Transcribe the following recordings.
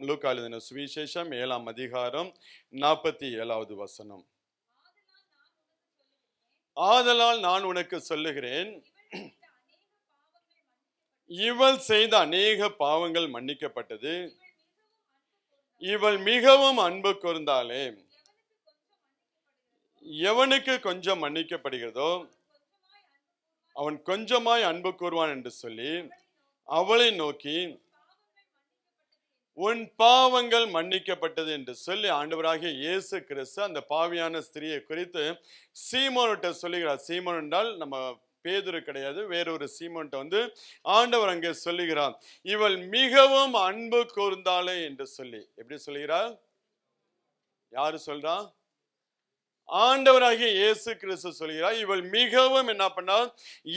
லூக்கா எழுதின சுவிசேஷம் 7ஆம் அதிகாரம் 47வது வசனம். ஆதலால் நான் உனக்கு சொல்லுகிறேன், இவள் செய்த அநேக பாவங்கள் மன்னிக்கப்பட்டது, இவள் மிகவும் அன்பு கூர்ந்தாளே. எவனுக்கு கொஞ்சம் மன்னிக்கப்படுகிறதோ அவன் கொஞ்சமாய் அன்பு கூறுவான் என்று சொல்லி அவளை நோக்கி, உன் பாவங்கள் மன்னிக்கப்பட்டது என்று சொல்லி ஆண்டவராகிய இயேசு கிறிஸ்து அந்த பாவியான ஸ்திரியை குறித்து சீமோன்கிட்ட சொல்லுகிறார். சீமோன் என்றால் நம்ம பேதுரு கிடையாது, வேறொரு சீமோன்கிட்ட ஆண்டவர் அங்கே சொல்லுகிறார், இவள் மிகவும் அன்பு கூர்ந்தாளே என்று சொல்லி. எப்படி சொல்லுகிறார்? யாரு சொல்றா? ஆண்டவராகிய இயேசு கிறிஸ்து சொல்கிறார், இவள் மிகவும் என்ன பண்ணால்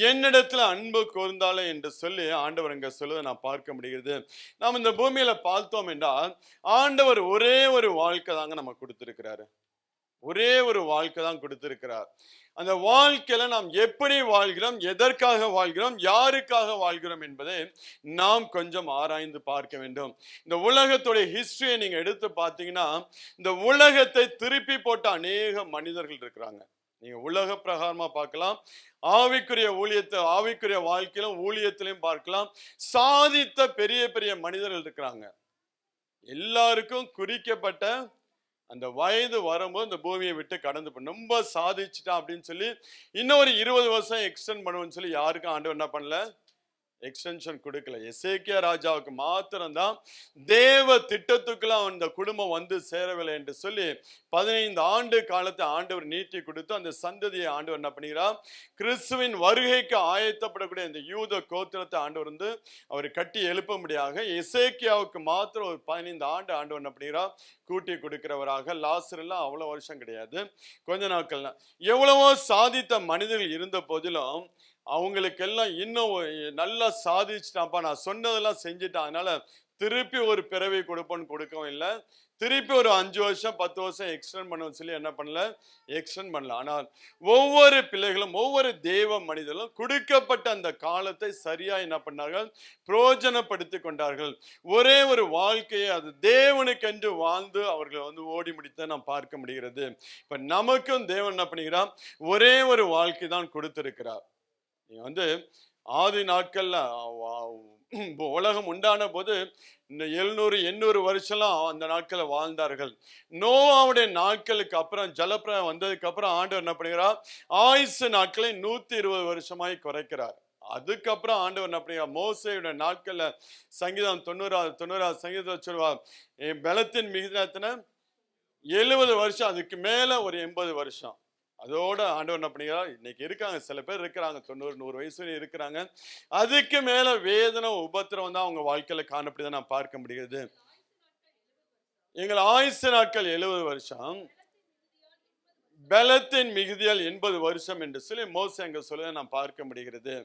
என்னிடத்துல அன்பு கூர்ந்தாளே என்று சொல்லி ஆண்டவர் அங்க சொல்லுவதை நான் பார்க்க முடிகிறது. நாம் இந்த பூமியில பார்த்தோம் என்றால் ஆண்டவர் ஒரே ஒரு வாழ்க்கை தாங்க நம்ம கொடுத்திருக்கிறாரு. ஒரே ஒரு வாழ்க்கை தான் கொடுத்திருக்கிறார். அந்த வாழ்க்கையில நாம் எப்படி வாழ்கிறோம், எதற்காக வாழ்கிறோம், யாருக்காக வாழ்கிறோம் என்பதை நாம் கொஞ்சம் ஆராய்ந்து பார்க்க வேண்டும். இந்த உலகத்துடைய ஹிஸ்டரியை நீங்க எடுத்து பார்த்தீங்கன்னா, இந்த உலகத்தை திருப்பி போட்ட அநேக மனிதர்கள் இருக்கிறாங்க. நீங்க உலக பிரகாரமா பார்க்கலாம், ஆவிக்குரிய ஊழியத்தை, ஆவிக்குரிய வாழ்க்கையிலும் ஊழியத்திலையும் பார்க்கலாம். சாதித்த பெரிய பெரிய மனிதர்கள் இருக்கிறாங்க. எல்லாருக்கும் குறிக்கப்பட்ட அந்த வயது வரும்போது இந்த பூமியை விட்டு கடந்து போய் ரொம்ப சாதிச்சுட்டான் அப்படின்னு சொல்லி இன்னொரு 20 வருஷம் எக்ஸ்டெண்ட் பண்ணுவோம்னு சொல்லி யாருக்கும் ஆண்டவர் என்ன பண்ணல, எக்ஸ்டென்ஷன் கொடுக்கல. எசேக்கியா ராஜாவுக்கு மாத்திரம்தான் தேவ திட்டத்துக்குள்ள அந்த குடும்பம் சேரவில்லை என்று சொல்லி 15 ஆண்டு காலத்தை ஆண்டவர் நீட்டி கொடுத்து அந்த சந்ததியை ஆண்டவர் என்ன பண்ணுகிறார், கிறிஸ்துவின் வருகைக்கு ஆயத்தப்படக்கூடிய இந்த யூத கோத்திரத்தை ஆண்டவர் அவர் கட்டி எழுப்பும்படியாக எசேக்கியாவுக்கு மாத்திரம் ஒரு 15 ஆண்டு ஆண்டவர் என்ன பண்ணுகிறார், கூட்டி கொடுக்கிறவராக. லாசர் எல்லாம் அவ்வளவு வருஷம் கிடையாது, கொஞ்ச நாட்கள். எவ்வளவோ சாதித்த மனிதர்கள் இருந்த போதிலும் அவங்களுக்கெல்லாம் இன்னும் நல்லா சாதிச்சுட்டான்ப்பா, நான் சொன்னதெல்லாம் செஞ்சுட்டான், அதனால திருப்பி ஒரு பிறவி கொடுப்போன்னு கொடுக்கவும் இல்லை, திருப்பி ஒரு 5 வருஷம் 10 வருஷம் எக்ஸ்டெண்ட் பண்ணுவோம்னு சொல்லி என்ன பண்ணல, எக்ஸ்டெண்ட் பண்ணல. ஆனால் ஒவ்வொரு பிள்ளைகளும் ஒவ்வொரு தேவ மனிதர்களும் கொடுக்கப்பட்ட அந்த காலத்தை சரியா என்ன பண்ணார்கள், பிரயோஜனப்படுத்தி கொண்டார்கள். ஒரே ஒரு வாழ்க்கையை அது தேவனுக்கென்று வாழ்ந்து அவர்கள் ஓடி முடித்த நாம் பார்க்க முடிகிறது. இப்ப நமக்கும் தேவன் என்ன பண்ணுகிறார், ஒரே ஒரு வாழ்க்கை தான் கொடுத்திருக்கிறார். நீங்க ஆதி நாட்கள்ல உலகம் உண்டான போது இந்த 700-800 வருஷம்லாம் அந்த நாட்களை வாழ்ந்தார்கள். நோவாவுடைய நாட்களுக்கு அப்புறம் ஜலப்பிரளயம் வந்ததுக்கு அப்புறம் ஆண்டவர் என்ன பண்ணுகிறார், ஆயுசு நாட்களை 120 வருஷமாய் குறைக்கிறார். அதுக்கப்புறம் ஆண்டவர் என்ன பண்ணுகிறார், மோசேயுடைய நாட்கள்ல சங்கீதம் 90 சங்கீதம் சொல்லுவார், பலத்தின் மிகுதின 70 வருஷம், அதுக்கு மேல ஒரு 80 வருஷம். அதோட ஆண்டவர் என்ன பண்ணுகிறார், இன்னைக்கு இருக்காங்க சில பேர் இருக்கிறாங்க 90-100 வயசு இருக்கிறாங்க, அதுக்கு மேல வேதனை உபத்திரம் தான் அவங்க வாழ்க்கையில காணப்படுதான் நான் பார்க்க முடிகிறது. எங்கள் ஆயுசு நாட்கள் 70 வருஷம், பலத்தின் மிகுதியால் 80 வருஷம் என்று சொல்லி மோசே அங்க சொல்ல நான் பார்க்க முடிகிறது.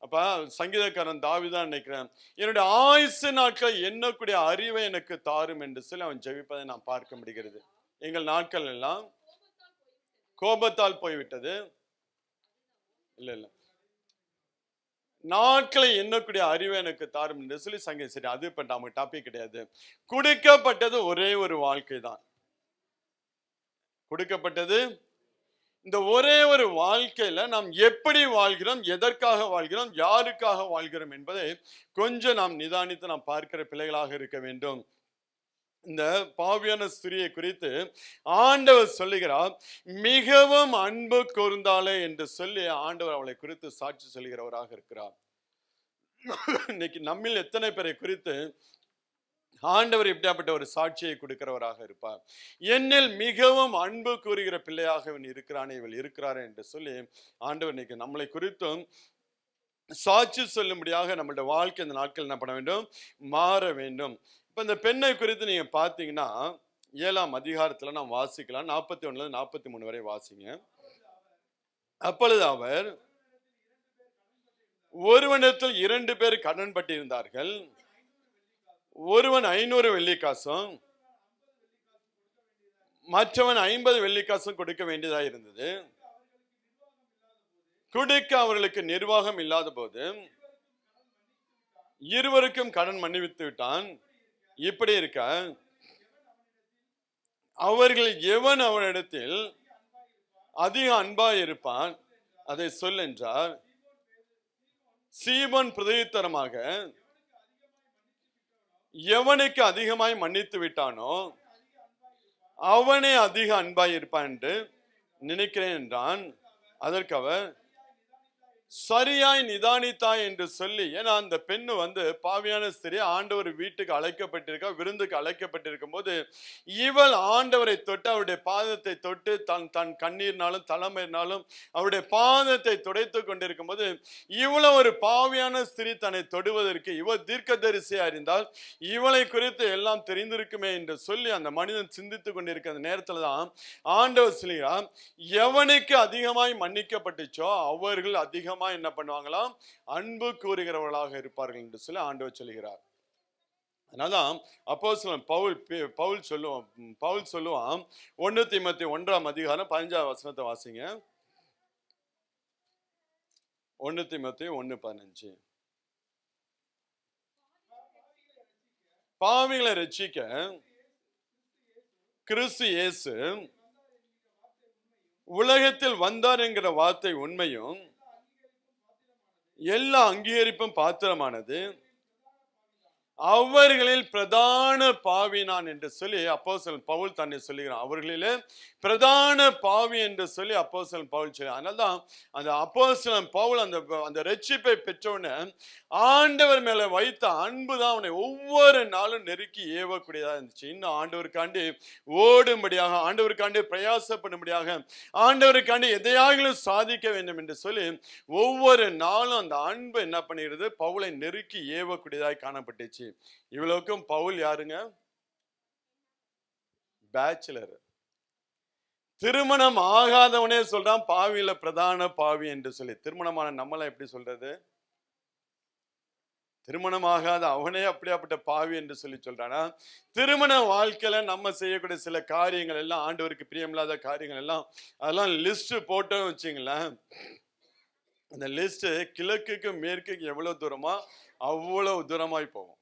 அப்ப சங்கீதக்காரன் தாவீதான் நினைக்கிறேன், என்னுடைய ஆயுசு நாட்கள் எண்ணக்கூடிய அறிவை எனக்கு தாரும் என்று சொல்லி அவன் ஜெபிப்பதை நான் பார்க்க முடிகிறது. எங்கள் நாட்கள் எல்லாம் கோபத்தால் போய்விட்டது. இல்ல நாட்களை எண்ணக்கூடிய அறிவை எனக்கு தாரும் என்று சொல்லி சங்கீதம். சரி, அது இப்ப நமக்கு டாபிக் கிடையாது. கொடுக்கப்பட்டது ஒரே ஒரு வாழ்க்கை தான். கொடுக்கப்பட்டது இந்த ஒரே ஒரு வாழ்க்கையில நாம் எப்படி வாழ்கிறோம், எதற்காக வாழ்கிறோம், யாருக்காக வாழ்கிறோம் என்பதை கொஞ்சம் நாம் நிதானித்து நாம் பார்க்கிற பிள்ளைகளாக இருக்க வேண்டும். இந்த பாவியான ஸ்திரியை குறித்து ஆண்டவர் சொல்லுகிறார், மிகவும் அன்பு கூர்ந்தாளே என்று சொல்லி ஆண்டவர் அவளை குறித்து சாட்சி சொல்லுகிறவராக இருக்கிறார். இன்னைக்கு நம்மில் எத்தனை பேரை குறித்து ஆண்டவர் இப்படியாப்பட்ட ஒரு சாட்சியை கொடுக்கிறவராக இருப்பார். என்னில் மிகவும் அன்பு கூறுகிற பிள்ளையாக இவன் இருக்கிறானே, இவள் இருக்கிறாரே என்று சொல்லி ஆண்டவர் இன்னைக்கு நம்மளை குறித்தும் சாட்சி சொல்லும்படியாக நம்மளுடைய வாழ்க்கை இந்த நாட்கள் என்ன பண்ண வேண்டும், மாற வேண்டும். இப்ப இந்த பெண்ணை குறித்து நீங்க பாத்தீங்கன்னா 7ஆம் அதிகாரத்துல நாம் வாசிக்கலாம். 41-43 வரை வாசிங்க. அப்பொழுது அவர், ஒருவனிடத்தில் 2 பேர் கடன் பட்டிருந்தார்கள், ஒருவன் 500 வெள்ளிக்காசும் மற்றவன் 50 வெள்ளிக்காசும் கொடுக்க வேண்டியதாக இருந்தது. கொடுக்க அவர்களுக்கு நிர்வாகம் இல்லாத போது இருவருக்கும் கடன் மன்னித்து விட்டான். இப்படி இருக்க அவர்கள் எவன் அவனிடத்தில் அதிக அன்பாய் இருப்பான் அதை சொல் என்றார். சீமோன் பிரதியுத்தரமாக, எவனுக்கு அதிகமாய் மன்னித்து விட்டானோ அவனே அதிக அன்பாய் இருப்பான் என்று நினைக்கிறேன் என்றான். அதற்கு அவர், சரியாய் நிதானித்தாய் என்று சொல்லி, ஏன்னா அந்த பெண்ணு பாவியான ஸ்திரீ ஆண்டவர் வீட்டுக்கு அழைக்கப்பட்டிருக்கா, விருந்துக்கு அழைக்கப்பட்டிருக்கும் போது இவள் ஆண்டவரை தொட்டு அவருடைய பாதத்தை தொட்டு தன் கண்ணீர்னாலும் தலைமையினாலும் அவருடைய பாதத்தை துடைத்து கொண்டிருக்கும் போது, இவ்வளவு ஒரு பாவியான ஸ்திரீ தன்னை தொடுவதற்கு இவள் தீர்க்கதரிசியா இருந்தால் இவளை குறித்து எல்லாம் தெரிந்திருக்குமே என்று சொல்லி அந்த மனிதன் சிந்தித்துக் கொண்டிருக்கிற அந்த நேரத்துல தான் ஆண்டவர் சொல்கிறார், எவனுக்கு அதிகமாய் மன்னிக்கப்பட்டுச்சோ அவர்கள் அதிகமாக என்ன பண்ணுவாங்களாம், அன்பு கூறுகிறவர்களாக இருப்பார்கள் என்று சொல்லி ஆண்டவர் சொல்கிறார். அதனால்தான் அப்போஸ்தலன் பவுல் சொல்லுவான் 1 தீமோத்தேயு 1 15 வசனத்தை வாசிங்க. 1 தீமோத்தேயு 1:15. பாவிகளை ரட்சிக்க கிறிஸ்து இயேசு உலகத்தில் வந்தார் என்கிற வார்த்தை உண்மையும் எல்லா அங்கீகரிப்பும் பாத்திரமானது, அவர்களில் பிரதான பாவி நான் என்று சொல்லி அப்போஸ்தலன் பவுல் தன்னை சொல்லுகிறான். அவர்களிலே பிரதான பாவி என்று சொல்லி அப்போஸ்தலன் பவுல் சொல்ல. அதனால்தான் அந்த அப்போஸ்தலன் பவுல் அந்த ரட்சிப்பை பெற்றவுடனே ஆண்டவர் மேல வைத்த அன்பு தான் அவனை ஒவ்வொரு நாளும் நெருக்கி ஏவக்கூடியதாக இருந்துச்சு. இன்னும் ஆண்டவருக்காண்டி ஓடும்படியாக, ஆண்டவருக்காண்டி பிரயாசப்படும்படியாக, ஆண்டவருக்காண்டி எதையாகிலும் சாதிக்க வேண்டும் என்று சொல்லி ஒவ்வொரு நாளும் அந்த அன்பு என்ன பண்ணுகிறது, பவுலை நெருக்கி ஏவக்கூடியதாக காணப்பட்டுச்சு. இவ்வளவுக்கும் பவுல் யாருங்க? பேச்சுலர். திருமணம் ஆகாதவனே சொல்றான் பாவியில பிரதான பாவி என்று சொல்லி. திருமணமான நம்மள எப்படி சொல்றது? திருமணம் ஆகாத அவனே அப்படியாப்பட்ட பாவி என்று சொல்லி சொல்றானா? திருமண வாழ்க்கையில நம்ம செய்யக்கூடிய சில காரியங்கள் எல்லாம், ஆண்டவருக்கு பிரியமில்லாத காரியங்கள் எல்லாம், அதெல்லாம் லிஸ்ட் போட்டோம் வச்சுங்களேன். அந்த லிஸ்ட் கிழக்குக்கு மேற்குக்கு எவ்வளவு தூரமா அவ்வளவு தூரமாய் போகும்.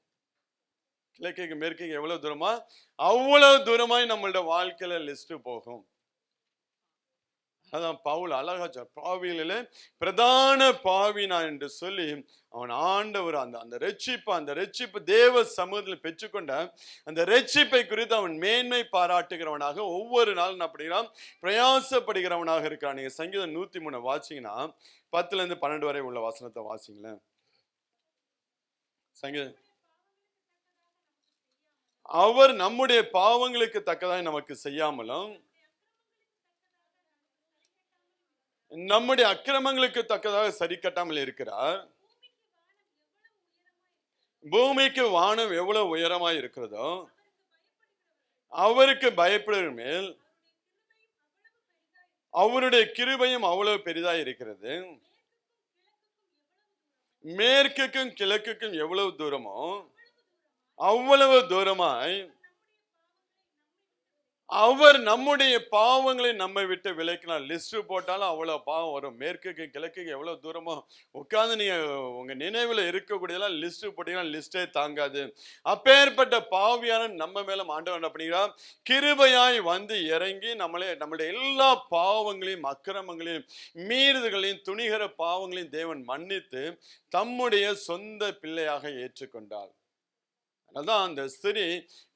கிழக்குக்கு மேற்குக்கு எவ்வளவு தூரமா அவ்வளவு தூரமாய் நம்மளோட வாழ்க்கையில லிஸ்ட் போகும். அதான் பவுல் அழகா பாவியிலே பிரதான பாவினா என்று சொல்லி அவன் ஆண்டவர் அந்த ரட்சிப்பு தேவ சமூகத்தில் பெற்றுக்கொண்ட அந்த ரட்சிப்பை குறித்து அவன் மேன்மை பாராட்டுகிறவனாக ஒவ்வொரு நாளும் அப்படிங்கிறான் பிரயாசப்படுகிறவனாக இருக்கிறான். நீங்க சங்கீதம் 103 வாசிங்கன்னா 10-12 வரை உள்ள வசனத்தை வாசிங்களேன். சங்கீதம், அவர் நம்முடைய பாவங்களுக்கு தக்கதாய் நமக்கு செய்யாமலும் நம்முடைய அக்கிரமங்களுக்கு தக்கதாக சரி கட்டாமல் இருக்கிறார். பூமிக்கு வானம் எவ்வளவு உயரமாய் இருக்கிறதோ அவருக்கு பயப்படுகிற மேல் அவருடைய கிருபையும் அவ்வளவு பெரிதாய் இருக்கிறது. மேற்குக்கும் கிழக்குக்கும் எவ்வளவு தூரமோ அவ்வளவு தூரமாய் அவர் நம்முடைய பாவங்களை நம்மை விட்டு விலக்கினார். லிஸ்ட் போட்டாலும் அவ்வளவு பாவம் வரும். மேற்குக்கு கிழக்குக்கு எவ்வளவு தூரமோ உட்கார்ந்து நீங்க உங்க நினைவுல இருக்கக்கூடியதெல்லாம் லிஸ்ட் போட்டீங்கன்னா லிஸ்டே தாங்காது. அப்பேற்பட்ட பாவியான நம்ம மேல ஆண்டவர் என்ன பண்ணுகிறார், கிருபையாய் இறங்கி நம்மளுடைய எல்லா பாவங்களையும் அக்கிரமங்களையும் மீறுதல்களையும் துணிகர பாவங்களையும் தேவன் மன்னித்து தம்முடைய சொந்த பிள்ளையாக ஏற்றுக்கொண்டார். அதான் அந்த ஸ்திரீ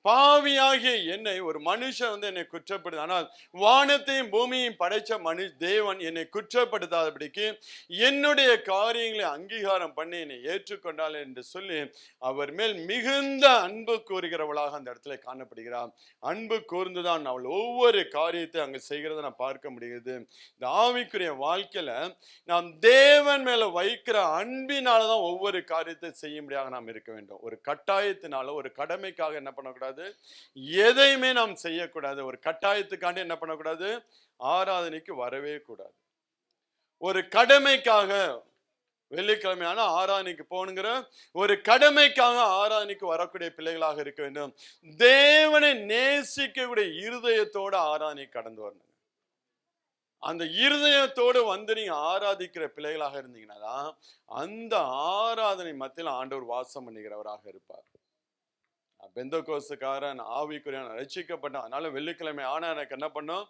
பாவியாகிய என்னை, ஒரு மனுஷன் என்னை குற்றப்படுது, ஆனால் வானத்தையும் பூமியையும் படைச்ச தேவன் என்னை குற்றப்படுத்தாதபடிக்கு என்னுடைய காரியங்களை அங்கீகாரம் பண்ணி என்னை ஏற்றுக்கொண்டாள் என்று சொல்லி அவர் மேல் மிகுந்த அன்பு கூறுகிறவளாக அந்த இடத்துல காணப்படுகிறார். அன்பு கூர்ந்துதான் அவள் ஒவ்வொரு காரியத்தை அங்க செய்கிறத நான் பார்க்க முடியுது. இந்த ஆவிக்குரிய வாழ்க்கையில நாம் தேவன் மேல வைக்கிற அன்பினாலதான் ஒவ்வொரு காரியத்தை செய்ய முடியாத நாம் இருக்க வேண்டும். ஒரு கட்டாயத்தினால, ஒரு கடமைக்காக என்ன பண்ணக்கூடாது, எதையுமே நாம் செய்யக்கூடாது. ஒரு கட்டாயத்துக்காண்டி என்ன பண்ணக்கூடாது, ஆராதனைக்கு வரவே கூடாது. ஒரு கடமைக்காக வெள்ளிக்கிழமையான ஆராதனைக்கு போகணுங்கிற ஒரு கடமைக்காக ஆராதனைக்கு வரக்கூடிய பிள்ளைகளாக இருக்க வேண்டும். தேவனை நேசிக்கக்கூடிய இருதயத்தோட ஆராதனை கடந்து வரணும். அந்த இருதயத்தோடு நீங்க ஆராதிக்கிற பிள்ளைகளாக இருந்தீங்கன்னா அந்த ஆராதனை மத்தியில் ஆண்டவர் வாசம் பண்ணுகிறவராக இருப்பார். பெந்தகோஸ்துக்காரன், ஆவிக்குரியன், ரட்சிக்கப்பட்டான். அதனால வெள்ளிக்கிழமை ஆனா எனக்கு என்ன பண்ணும்,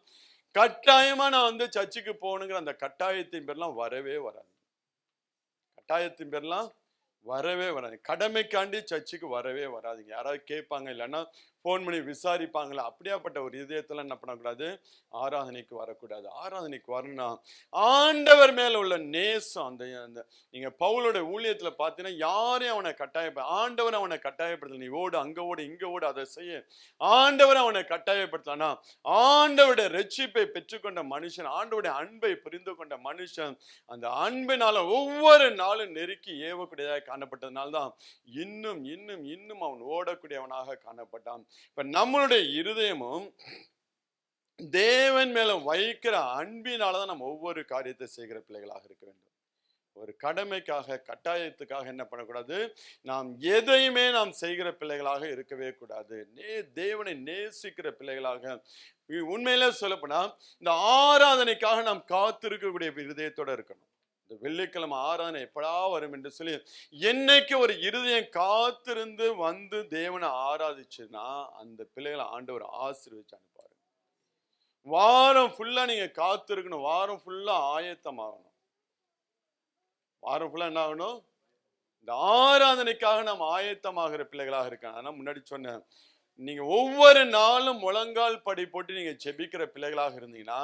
கட்டாயமா நான் வந்து சர்ச்சுக்கு போகணுங்கிற அந்த கட்டாயத்தின் பேர்லாம் வரவே வராது. கட்டாயத்தின் பேர்லாம் வரவே வராது. கடமைக்காண்டி சர்ச்சுக்கு வரவே வராதுங்க. யாராவது கேட்பாங்க, இல்லைன்னா ஃபோன் பண்ணி விசாரிப்பாங்களா, அப்படியாப்பட்ட ஒரு இதயத்துல என்ன பண்ணக்கூடாது, ஆராதனைக்கு வரக்கூடாது. ஆராதனைக்கு வரணும்னா ஆண்டவர் மேல உள்ள நேசம், அந்த அந்த நீங்க பவுலோட ஊழியத்துல பார்த்தீங்கன்னா யாரையும் அவனை ஆண்டவர் அவனை கட்டாயப்படுத்தல. நீ ஓடு, அங்க ஓடு, இங்க ஓடு, அதை செய்ய. ஆண்டவர் அவனை கட்டாயப்படுத்தலனா, ஆண்டவருடைய ரட்சிப்பை பெற்றுக்கொண்ட மனுஷன், ஆண்டவருடைய அன்பை புரிந்து கொண்ட மனுஷன், அந்த அன்பினால ஒவ்வொரு நாளும் நெருக்கி ஏவக்கூடியதாக காணப்பட்டதுனால தான் இன்னும் இன்னும் இன்னும் அவன் ஓடக்கூடியவனாக காணப்பட்டான். இப்ப நம்மளுடைய இருதயமும் தேவன் மேல வைக்கிற அன்பினாலதான் நம்ம ஒவ்வொரு காரியத்தை செய்கிற பிள்ளைகளாக இருக்க வேண்டும். ஒரு கடமைக்காக, கட்டாயத்துக்காக என்ன பண்ணக்கூடாது, நாம் எதையுமே நாம் செய்கிற பிள்ளைகளாக இருக்கவே கூடாது. தேவனை நேசிக்கிற பிள்ளைகளாக, உண்மையிலே சொல்லப்போனா இந்த ஆராதனைக்காக நாம் காத்திருக்கக்கூடிய இருதயத்தோட இருக்கணும். இந்த வெள்ளிக்கிழமை ஆராதனை எப்படா வரும் என்று சொல்லி என்னைக்கு ஒரு இருதயம் காத்திருந்து வந்து தேவனை ஆராதிச்சுன்னா அந்த பிள்ளைகளை ஆண்டவர் ஆசீர்வதிச்சு அனுப்பாரு. வாரம் ஃபுல்லா நீங்க காத்திருக்கணும். வாரம் ஃபுல்லா ஆயத்தமாகணும். வாரம் ஃபுல்லா என்ன ஆகணும், இந்த ஆராதனைக்காக நாம் ஆயத்தமாகிற பிள்ளைகளாக இருக்காங்க. ஆனா முன்னாடி சொன்னேன், நீங்க ஒவ்வொரு நாளும் முழங்கால் படி போட்டு நீங்க ஜெபிக்கிற பிள்ளைகளாக இருந்தீங்கன்னா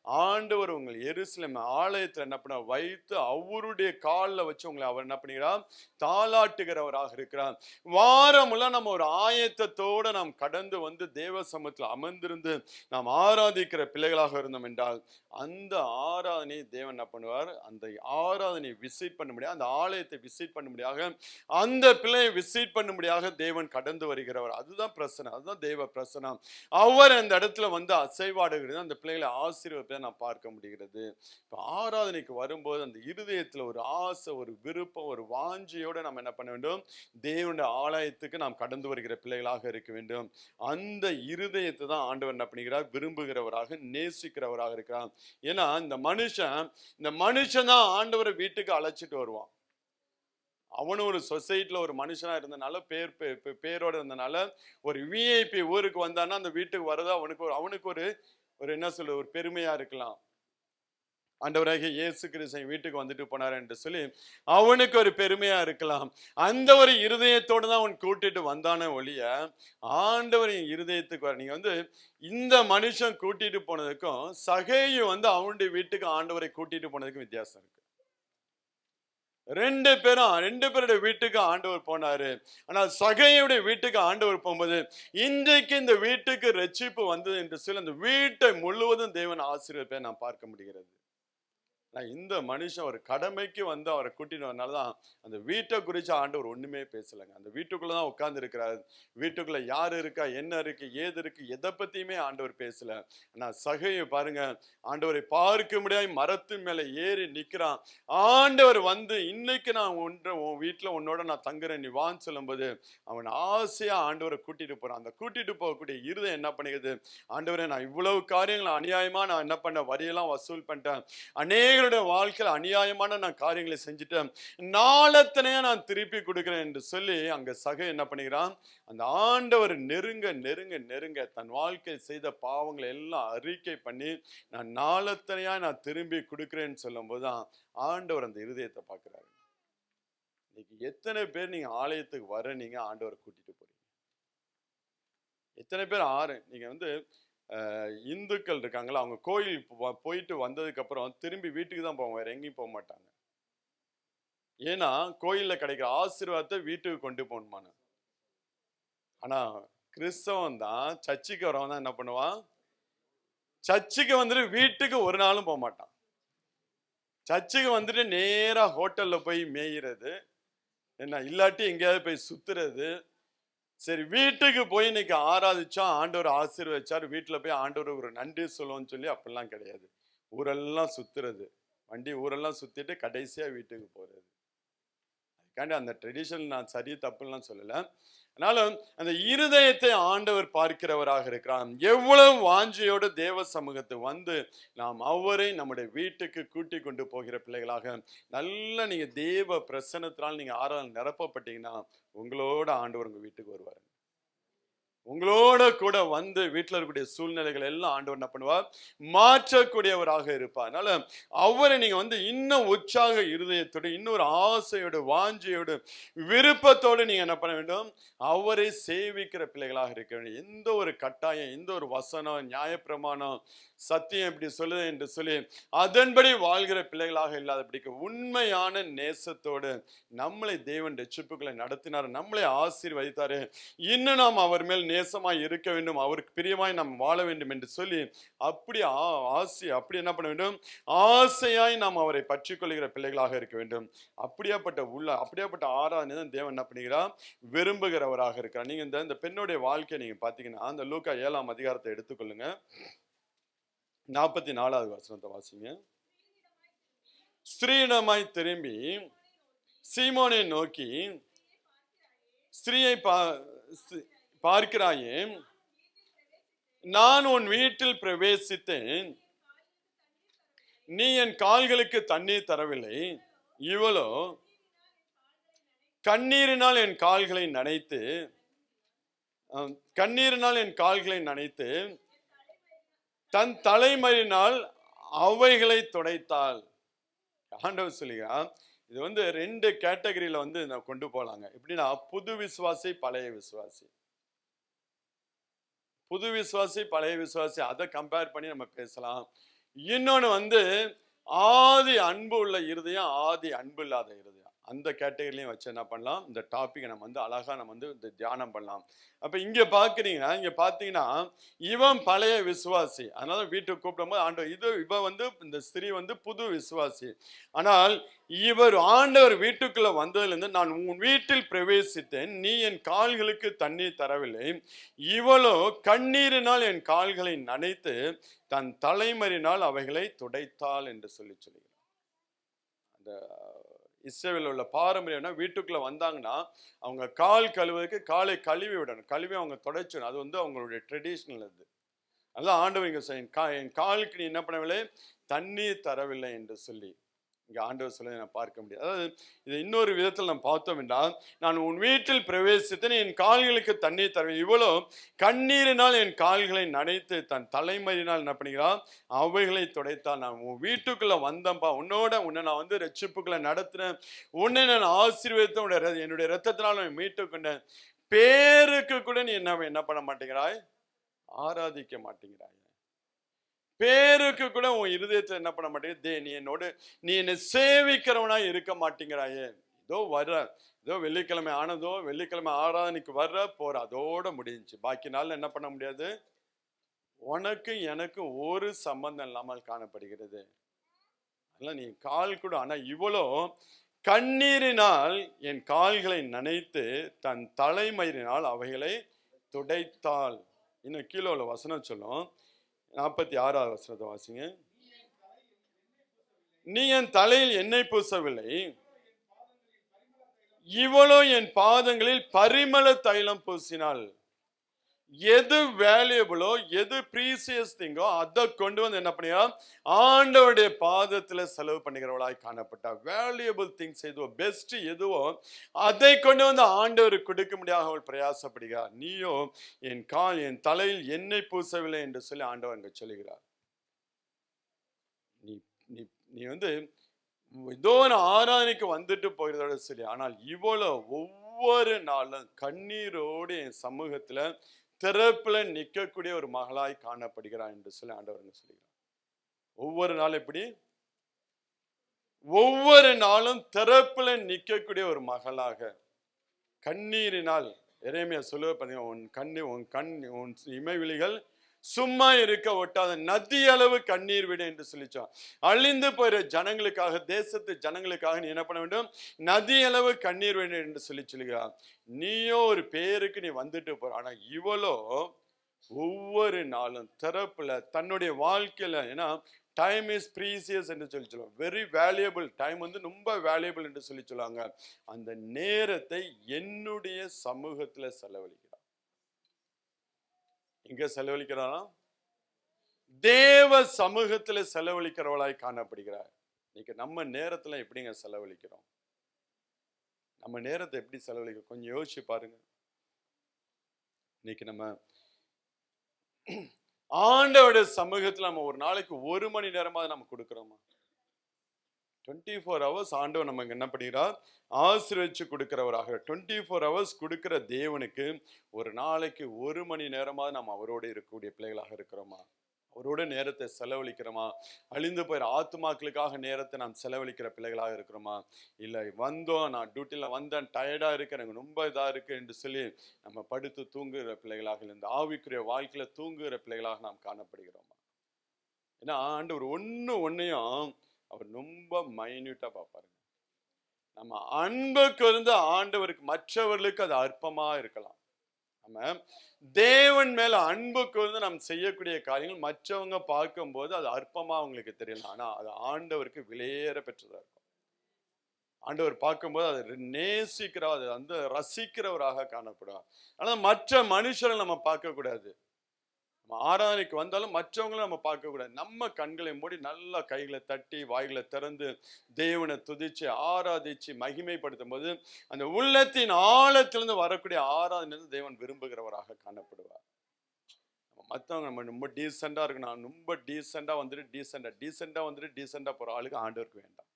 ஆண்டவர் உங்கள் எருசலேம் ஆலயத்தில் என்ன பண்ண வைத்து அவருடைய காலில் வச்சு உங்களை அவர் என்ன பண்ணுகிறார், தாளாட்டுகிறவராக இருக்கிறார். வாரமுள்ள நம்ம ஒரு ஆயத்தத்தோடு நாம் கடந்து வந்து தேவ சமூகத்தில் அமர்ந்திருந்து நாம் ஆராதிக்கிற பிள்ளைகளாக இருந்தோம் என்றால் அந்த ஆராதனை தேவன் என்ன பண்ணுவார், அந்த ஆராதனை விசிட் பண்ண முடியாது, அந்த ஆலயத்தை விசிட் பண்ண முடியாக, அந்த பிள்ளையை விசிட் பண்ண முடியாக தேவன் கடந்து வருகிறவர். அதுதான் பிரசனம், அதுதான் தேவ பிரசனம். அவர் அந்த இடத்துல வந்து அசைவாடுகிறது, அந்த பிள்ளைகளை ஆசீர்வதிப்பதை நான் பார்க்க முடிகிறது. இப்போ ஆராதனைக்கு வரும்போது அந்த இருதயத்தில் ஒரு ஆசை, ஒரு விருப்பம், ஒரு வாஞ்சியோடு நம்ம என்ன பண்ண வேண்டும், தேவனுடைய ஆலயத்துக்கு நாம் கடந்து வருகிற பிள்ளைகளாக இருக்க வேண்டும். அந்த இருதயத்தை தான் ஆண்டவர் என்ன பண்ணுகிறார், விரும்புகிறவராக, நேசிக்கிறவராக இருக்கிறார். ஏன்னா இந்த மனுஷன் தான் ஆண்டவரை வீட்டுக்கு அழைச்சிட்டு வருவான். அவனும் ஒரு சொசைட்டில ஒரு மனுஷனா இருந்தனால, பேரோட இருந்தனால, ஒரு விஐபி ஊருக்கு வந்தான்னா அந்த வீட்டுக்கு வரதா அவனுக்கு ஒரு என்ன சொல்ல, ஒரு பெருமையா இருக்கலாம். ஆண்டவராகிய இயேசு கிறிஸ்து வீட்டுக்கு வந்துட்டு போனார் என்று சொல்லி அவனுக்கு ஒரு பெருமையா இருக்கலாம். அந்த ஒரு இருதயத்தோடு தான் அவன் கூட்டிட்டு வந்தானே ஒழிய ஆண்டவரின் இருதயத்துக்கு வர, நீங்க வந்து இந்த மனுஷன் கூட்டிட்டு போனதுக்கும் சகேயு வந்து அவனுடைய வீட்டுக்கு ஆண்டவரை கூட்டிட்டு போனதுக்கும் வித்தியாசம் இருக்கு. ரெண்டு பேருடைய வீட்டுக்கு ஆண்டவர் போனாரு. ஆனால் சகையுடைய வீட்டுக்கு ஆண்டவர் போகும்போது இன்றைக்கு இந்த வீட்டுக்கு ரட்சிப்பு வந்தது என்று சொல்லி அந்த வீட்டை முழுவதும் தேவன் ஆசீர்வதிப்பை நாம் பார்க்க முடிகிறது. இந்த மனுஷன் ஒரு கடமைக்கு வந்து அவரை கூட்டிட்டு வரனாலதான் அந்த வீட்டை குறிச்சு ஆண்டவர் ஒண்ணுமே பேசலைங்க. அந்த வீட்டுக்குள்ளதான் உட்கார்ந்து இருக்கிறார். வீட்டுக்குள்ள யாரு இருக்கா, என்ன இருக்கு, ஏது இருக்கு, எதை பத்தியுமே ஆண்டவர் பேசல. ஆனா சகையை பாருங்க, ஆண்டவரை பார்க்க முடியாது மரத்தின் மேல ஏறி நிக்கிறான். ஆண்டவர் வந்து இன்னைக்கு நான் உன் வீட்டுல உன்னோட நான் தங்குறேன், நீ வான்னு சொல்லும்போது அவன் ஆசையா ஆண்டவரை கூட்டிட்டு போறான். அந்த கூட்டிட்டு போகக்கூடிய இருதயம் என்ன பண்ணுகிறது, ஆண்டவரை நான் இவ்வளவு காரியங்களை அநியாயமா நான் என்ன பண்ண, வரியெல்லாம் வசூல் பண்ணிட்டேன், அநேக வாழ்க்கையில் அநியாயமான நான் காரியங்களை செஞ்சுட்டேன், நாளத்தனையா நான் திருப்பி கொடுக்கிறேன் என்று சொல்லி அங்க சகை என்ன பண்ணுகிறான், அந்த ஆண்டவர் நெருங்க நெருங்க நெருங்க தன் வாழ்க்கையில் செய்த பாவங்களை எல்லாம் அறிக்கை பண்ணி நான் நாளத்தனையா நான் திரும்பி கொடுக்கிறேன்னு சொல்லும் போதுதான் ஆண்டவர் அந்த இருதயத்தை பார்க்கிறாரு. இன்னைக்கு எத்தனை பேர் நீங்க ஆலயத்துக்கு வர, நீங்க ஆண்டவரை கூட்டிட்டு போறீங்க? எத்தனை பேர் நீங்க வந்து இந்துக்கள் இருக்காங்களா, அவங்க கோயில் போயிட்டு வந்ததுக்கு அப்புறம் திரும்பி வீட்டுக்கு தான் போவாங்க, வேற எங்கேயும் போக மாட்டாங்க. ஏன்னா கோயில்ல கிடைக்கிற ஆசீர்வாதத்தை வீட்டுக்கு கொண்டு போகணுமான. ஆனா கிறிஸ்தவன் தான், சர்ச்சுக்கு வரவன் தான் என்ன பண்ணுவான், சர்ச்சுக்கு வந்துட்டு வீட்டுக்கு ஒரு நாளும் போக மாட்டான். சர்ச்சுக்கு வந்துட்டு நேரா ஹோட்டல்ல போய் மேயிறது, என்ன இல்லாட்டி எங்கேயாவது போய் சுத்துறது. சரி, வீட்டுக்கு போய் இன்னைக்கு ஆராதிச்சா ஆண்டவர் ஆசீர்வதிச்சார், வீட்டுல போய் ஆண்டவர் ஒரு நன்றி சொல்லுவோம்னு சொல்லி அப்படிலாம் கிடையாது. ஊரெல்லாம் சுத்துறது, வண்டி ஊரெல்லாம் சுத்திட்டு கடைசியா வீட்டுக்கு போறது. அதுக்காண்டி அந்த ட்ரெடிஷன் நான் சரி தப்புலாம் சொல்லல. ஆனாலும் அந்த இருதயத்தை ஆண்டவர் பார்க்கிறவராக இருக்கிறார். எவ்வளவு வாஞ்சியோடு தேவ சமூகத்தை வந்து நாம் அவரை நம்முடைய வீட்டுக்கு கூட்டி கொண்டு போகிற பிள்ளைகளாக, நல்ல நீங்க தேவ பிரசன்னத்தினால் நீங்க ஆராதனை நிரப்பப்பட்டீங்கன்னா உங்களோட ஆண்டவர் உங்க வீட்டுக்கு வருவாரு. உங்களோட கூட வந்து வீட்டில் இருக்கக்கூடிய சூழ்நிலைகள் எல்லாம் ஆண்டவர் என்ன பண்ணுவார், மாற்றக்கூடியவராக இருப்பார். அதனால அவரை நீங்க வந்து இன்னும் உற்சாக இருதயத்தோடு, இன்னொரு ஆசையோடு, வாஞ்சையோடு, விருப்பத்தோடு நீங்க என்ன பண்ண வேண்டும், அவரை சேவிக்கிற பிள்ளைகளாக இருக்க வேண்டும். எந்த ஒரு கட்டாயம், எந்த ஒரு வசனம், நியாயப்பிரமாணம், சத்தியம் இப்படி சொல்லுது என்று சொல்லி அதன்படி வாழ்கிற பிள்ளைகளாக இல்லாதபடிக்கு உண்மையான நேசத்தோடு நம்மளை தேவன் ரட்சிப்புகளை நடத்தினார், நம்மளை ஆசீர்வதித்தாரு, இன்னும் நாம் அவர் மேல் நேசமாய் இருக்க வேண்டும், அவருக்கு பிரியமாய் நாம் வாழ வேண்டும் என்று சொல்லி அப்படி ஆசை அப்படி என்ன பண்ண வேண்டும், ஆசையாய் நாம் அவரை பற்றி கொள்கிற பிள்ளைகளாக இருக்க வேண்டும். அப்படியாப்பட்ட ஆராதனை தான் தேவன் என்ன பண்ணுகிறார், விரும்புகிறவராக இருக்கிறார். நீங்க இந்த பெண்ணுடைய வாழ்க்கையை நீங்க பாத்தீங்கன்னா அந்த லூக்கா 7ஆம் அதிகாரத்தை எடுத்துக்கொள்ளுங்க. 44வது வசனத்தை வாசிங்க. ஸ்திரீயிடமாய் திரும்பி சீமோனை நோக்கி, ஸ்திரீயை பார்க்கிறாயே, நான் உன் வீட்டில் பிரவேசித்தேன், நீ என் கால்களுக்கு தண்ணீர் தரவில்லை, இவளோ கண்ணீரினால் என் கால்களை நனைத்து தன் தலைமறினால் அவைகளை துடைத்தாள். ஆண்டவர் சொல்லுகிறார், இது வந்து 2 கேட்டகரியில வந்து கொண்டு போலாங்க. எப்படின்னா, புது விசுவாசி, பழைய விசுவாசி. புது விசுவாசி, பழைய விசுவாசி, அதை கம்பேர் பண்ணி நம்ம பேசலாம். இன்னொன்னு வந்து ஆதி அன்பு உள்ள இருதயம், ஆதி அன்பு இல்லாத இருதயம். அந்த கேட்டகரிலையும் வச்சு என்ன பண்ணலாம், இந்த டாபிக்கை நம்ம வந்து அழகா நம்ம வந்து இந்த தியானம் பண்ணலாம். அப்ப இங்க பாத்தீங்கன்னா இவன் பழைய விசுவாசி, அதனால வீட்டுக்கு கூப்பிடும் போது ஆண்டவர் இவ வந்து இந்த ஸ்திரீ வந்து புது விசுவாசி. ஆனால் இவர் ஆண்டவர் வீட்டுக்குள்ள வந்ததுல இருந்து, நான் உன் வீட்டில் பிரவேசித்தேன், நீ என் கால்களுக்கு தண்ணீர் தரவில்லை, இவளோ கண்ணீரினால் என் கால்களை நனைத்து தன் தலைமறினால் அவைகளை துடைத்தாள் என்று சொல்லுகிறார். அந்த இஸ்ரவேலில் உள்ள பாரம்பரியம்னா, வீட்டுக்குள்ள வந்தாங்கன்னா அவங்க கால் கழுவுறதுக்கு காலை கழுவி விடணும், கழுவி அவங்க துடைச்சணும். அது வந்து அவங்களுடைய ட்ரெடிஷ்னல். அது அதான் ஆண்டவர் இங்க என் காலுக்கு நீ என்ன பண்ணவில்லை, தண்ணீர் தரவில்லை என்று சொல்லி இங்க ஆண்டவர் சொல்ல நான் பார்க்க முடியாது. அதாவது இது இன்னொரு விதத்தில் நம்ம பார்த்தோம் என்றால், நான் உன் வீட்டில் பிரவேசித்தேன், என் கால்களுக்கு தண்ணீர் தரவில்லை, இவ்வளோ கண்ணீரினால் என் கால்களை நனைத்து தன் தலைமறினால் என்ன பண்ணுகிறான், அவைகளை துடைத்தால். நான் உன் வீட்டுக்குள்ள வந்தேன்ப்பா, உன்னை நான் வந்து ரட்சிப்புக்களை நடத்தினேன், உன்னை நான் ஆசீர்வதித்தேன், என்னுடைய ரத்தத்தினால் நான் மீட்டு கொண்டேன், பேருக்கு கூட நீ என்ன பண்ண மாட்டேங்கிறாய், ஆராதிக்க மாட்டேங்கிறாய். பேருக்கு கூட உன் இருதயத்தை என்ன பண்ண மாட்டேங்குது, நீ என்னை சேவிக்கிறவனா இருக்க மாட்டேங்கிறாயே. ஏதோ வெள்ளிக்கிழமை ஆனதோ, வெள்ளிக்கிழமை ஆராதனைக்கு வர்ற போற, அதோட முடிஞ்சு. பாக்கி நாள் என்ன பண்ண முடியாது, உனக்கு எனக்கு ஒரு சம்பந்தம் இல்லாமல் காணப்படுகிறது. நீ கால் கூட. ஆனா இவ்வளோ கண்ணீரினால் என் கால்களை நனைத்து தன் தலைமயிரினால் அவைகளை துடைத்தாள். இன்னும் கீழே உள்ள வசனம் சொல்லும், 46வது வசனத்தை வாசிங்க. நீ என் தலையில் எண்ணெய் பூசவில்லை, இவளோ என் பாதங்களில் பரிமள தைலம் பூசினாள். எது வேல்யூபிளோ, எது ப்ரீசியஸ் திங்கோ அதை கொண்டு வந்து என்ன பண்ணியா, ஆண்டவருடைய பாதத்துல செலவு பண்ணுகிறவளாய் காணப்பட்டா. வேல்யூபிள் திங்ஸ் எதுவோ, பெஸ்ட் எதுவோ அதை கொண்டு வந்து ஆண்டவருக்கு கொடுக்க முடியாத அவள் பிரயாசப்படுகிறார். நீயோ என் தலையில் எண்ணெய் பூசவில்லை என்று சொல்லி ஆண்டவர் அங்க சொல்லுகிறார். நீ வந்து ஏதோ ஒரு ஆராதனைக்கு வந்துட்டு போகிறதோட சரி, ஆனால் இவ்வளோ ஒவ்வொரு நாளும் கண்ணீரோடு என் சமூகத்துல திறப்புல நிற்கக்கூடிய ஒரு மகளாய் காணப்படுகிறார் என்று சொல்லி ஆண்டவர் சொல்லுகிறார். ஒவ்வொரு நாள் எப்படி, ஒவ்வொரு நாளும் திறப்புல நிற்கக்கூடிய ஒரு மகளாக கண்ணீரினால். எரேமியா சொல்லுவ பார்த்தீங்கன்னா, உன் இமைவிழிகள் சும்மா இருக்க ஒட்டாத நதி அளவு கண்ணீர் விடு என்று சொல்லிச்சோம். அழிந்து போயிற ஜனங்களுக்காக, தேசத்து ஜனங்களுக்காக நீ என்ன பண்ண வேண்டும், நதி அளவு கண்ணீர் வேண்டும் என்று சொல்லுகிறார். நீயோ ஒரு பேருக்கு நீ வந்துட்டு போற, ஆனா இவளோ ஒவ்வொரு நாளும் திறப்புல தன்னுடைய வாழ்க்கையில, ஏன்னா டைம் இஸ் ப்ரீசியஸ் என்று சொல்லி சொல்லுவாங்க, வெரி வேல்யூபிள் டைம் வந்து ரொம்ப வேல்யூபிள் என்று சொல்லி சொல்லுவாங்க. அந்த நேரத்தை என்னுடைய சமூகத்துல செலவழிக்கிறார். எங்க செலவழிக்கிறாரா, தேவ சமூகத்துல செலவழிக்கிறவளாய் காணப்படுகிறார். இன்னைக்கு நம்ம நேரத்துல எப்படிங்க செலவழிக்கிறோம், நம்ம நேரத்தை எப்படி செலவழிக்கிறோம், கொஞ்சம் யோசிச்சு பாருங்க. இன்னைக்கு நம்ம ஆண்டவருடைய சமூகத்துல நம்ம ஒரு நாளைக்கு 1 மணி நேரமாவது நம்ம கொடுக்கிறோமா? 24 ஹவர்ஸ் ஆண்டவர் நமக்கு என்ன பண்ணுகிறார்? ஆசீர்வதிச்சு கொடுக்கிறவராக. 24 ஹவர்ஸ் கொடுக்கிற தேவனுக்கு ஒரு நாளைக்கு 1 மணி நேரமாவது நம்ம அவரோடு இருக்கக்கூடிய பிள்ளைகளாக இருக்கிறோமா? அவரோட நேரத்தை செலவழிக்கிறோமா? அழிந்து போயிற ஆத்துமாக்களுக்காக நேரத்தை நாம் செலவழிக்கிற பிள்ளைகளாக இருக்கிறோமா? இல்லை, வந்தோம், நான் டியூட்டியில் வந்தேன், டயர்டாக இருக்கேன், எனக்கு ரொம்ப இதாக இருக்கு என்று சொல்லி நம்ம படுத்து தூங்குகிற பிள்ளைகளாக, இந்த ஆவிக்குரிய வாழ்க்கையில தூங்குகிற பிள்ளைகளாக நாம் காணப்படுகிறோமா? ஏன்னா ஆண்டவர் ஒன்னையும் அவர் ரொம்ப மைன்யூட்டா பார்ப்பாருங்க. நம்ம அன்புக்கு இருந்து ஆண்டவருக்கு மற்றவர்களுக்கு அது அற்பமா இருக்கலாம். நம்ம தேவன் மேல அன்புக்கு வந்து நம்ம செய்யக்கூடிய காரியங்கள் மற்றவங்க பார்க்கும்போது அது அற்பமா அவங்களுக்கு தெரியலாம். ஆனா அது ஆண்டவருக்கு விலையேற பெற்றதா இருக்கும். ஆண்டவர் பார்க்கும்போது அதை நேசிக்கிறவர், அதை வந்து ரசிக்கிறவராக காணப்படுவார். ஆனா மற்ற மனுஷரை நம்ம பார்க்க கூடாது. ஆராதனைக்கு வந்தாலும் மற்றவங்களும் நம்ம பார்க்க கூடாது. நம்ம கண்களை மூடி நல்லா கைகளை தட்டி வாய்களை திறந்து தேவனை துதிச்சு ஆராதிச்சு மகிமைப்படுத்தும் போது அந்த உள்ளத்தின் ஆழத்திலிருந்து வரக்கூடிய ஆராதனை தேவன் விரும்புகிறவராக காணப்படுவார். மற்றவங்க நம்ம ரொம்ப டீசெண்டா இருக்கு, நான் ரொம்ப டீசெண்டா வந்துட்டு டீசெண்டா போற ஆளுக்கு ஆண்டவருக்கு வேண்டாம்.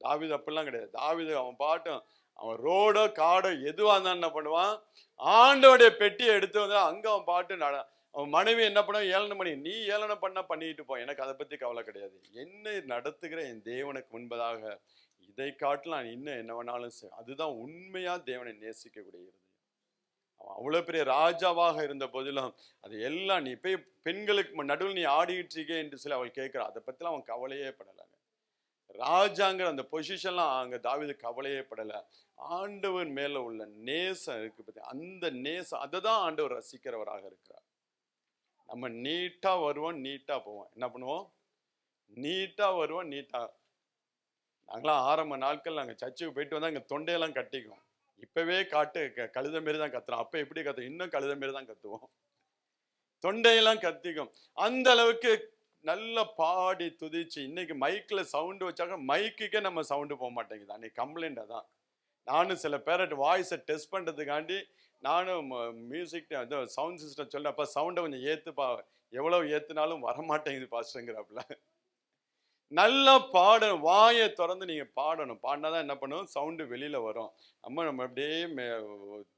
தாவீது அப்படிலாம் கிடையாது. தாவீது அவன் பாட்டும் அவன் ரோடோ காடோ எதுவாக இருந்தாலும் என்ன பண்ணுவான்? ஆண்டோடைய பெட்டியை எடுத்து வந்து அங்க அவன் பாட்டு அவன் மனைவி என்ன பண்ண, ஏளனை பண்ணி, நீ ஏளனை பண்ணிட்டு போ, எனக்கு அதை பத்தி கவலை கிடையாது. என்னை நடத்துகிற என் தேவனுக்கு முன்பதாக இதை காட்டலாம் இன்னும் என்ன வேணாலும் அதுதான் உண்மையா தேவனை நேசிக்கக்கூடிய இருதயம். அவன் அவ்வளவு பெரிய ராஜாவாக இருந்த போதிலும் அது எல்லாம் நீ போய் பெண்களுக்கு நடுவில் நீ ஆடிட்டு இருக்கே என்று சொல்லி அவள் கேட்கிறான். அதை பத்திலாம் அவன் கவலையே படலாங்க. ராஜாங்கிற அந்த பொசிஷன்லாம் அங்க தாவீது கவலையே படல. ஆண்டவர் மேல உள்ள நேசம் இருக்கு பத்தி, அந்த நேசம் அதை தான் ஆண்டவர் ரசிக்கிறவராக இருக்கிறார். நம்ம நீட்டா வருவோம், நீட்டா போவோம். என்ன பண்ணுவோம்? நீட்டா வருவோம், நீட்டா. நாங்களாம் ஆரம்ப நாட்கள் நாங்கள் சர்ச்சுக்கு போயிட்டு வந்தா எங்க தொண்டையெல்லாம் கட்டிக்குவோம். இப்பவே கழுத மாரி தான் கத்துறோம். அப்ப எப்படி கத்துவோம்? இன்னும் கழுத மாரி தான் கத்துவோம். தொண்டையெல்லாம் கத்திக்கும். அந்த அளவுக்கு நல்லா பாடி துதிச்சு. இன்னைக்கு மைக்ல சவுண்டு வச்சாக்க மைக்குக்கே நம்ம சவுண்டு போக மாட்டேங்குது. அன்னைக்கு கம்ப்ளைண்ட் அதான். நானும் சில பேரட் வாய்ஸை டெஸ்ட் பண்றதுக்காண்டி நானும் மியூசிக் சவுண்ட் சிஸ்டம் சொல்றேன், அப்ப சவுண்டை கொஞ்சம் ஏத்துப்பா, எவ்வளவு ஏத்துனாலும் வரமாட்டேங்குது பாஸ்டருங்கிறாப்புல. நல்லா பாடணும், வாயை திறந்து நீங்க பாடணும். பாடினாதான் என்ன பண்ணும்? சவுண்டு வெளியில வரும். நம்ம அப்படியே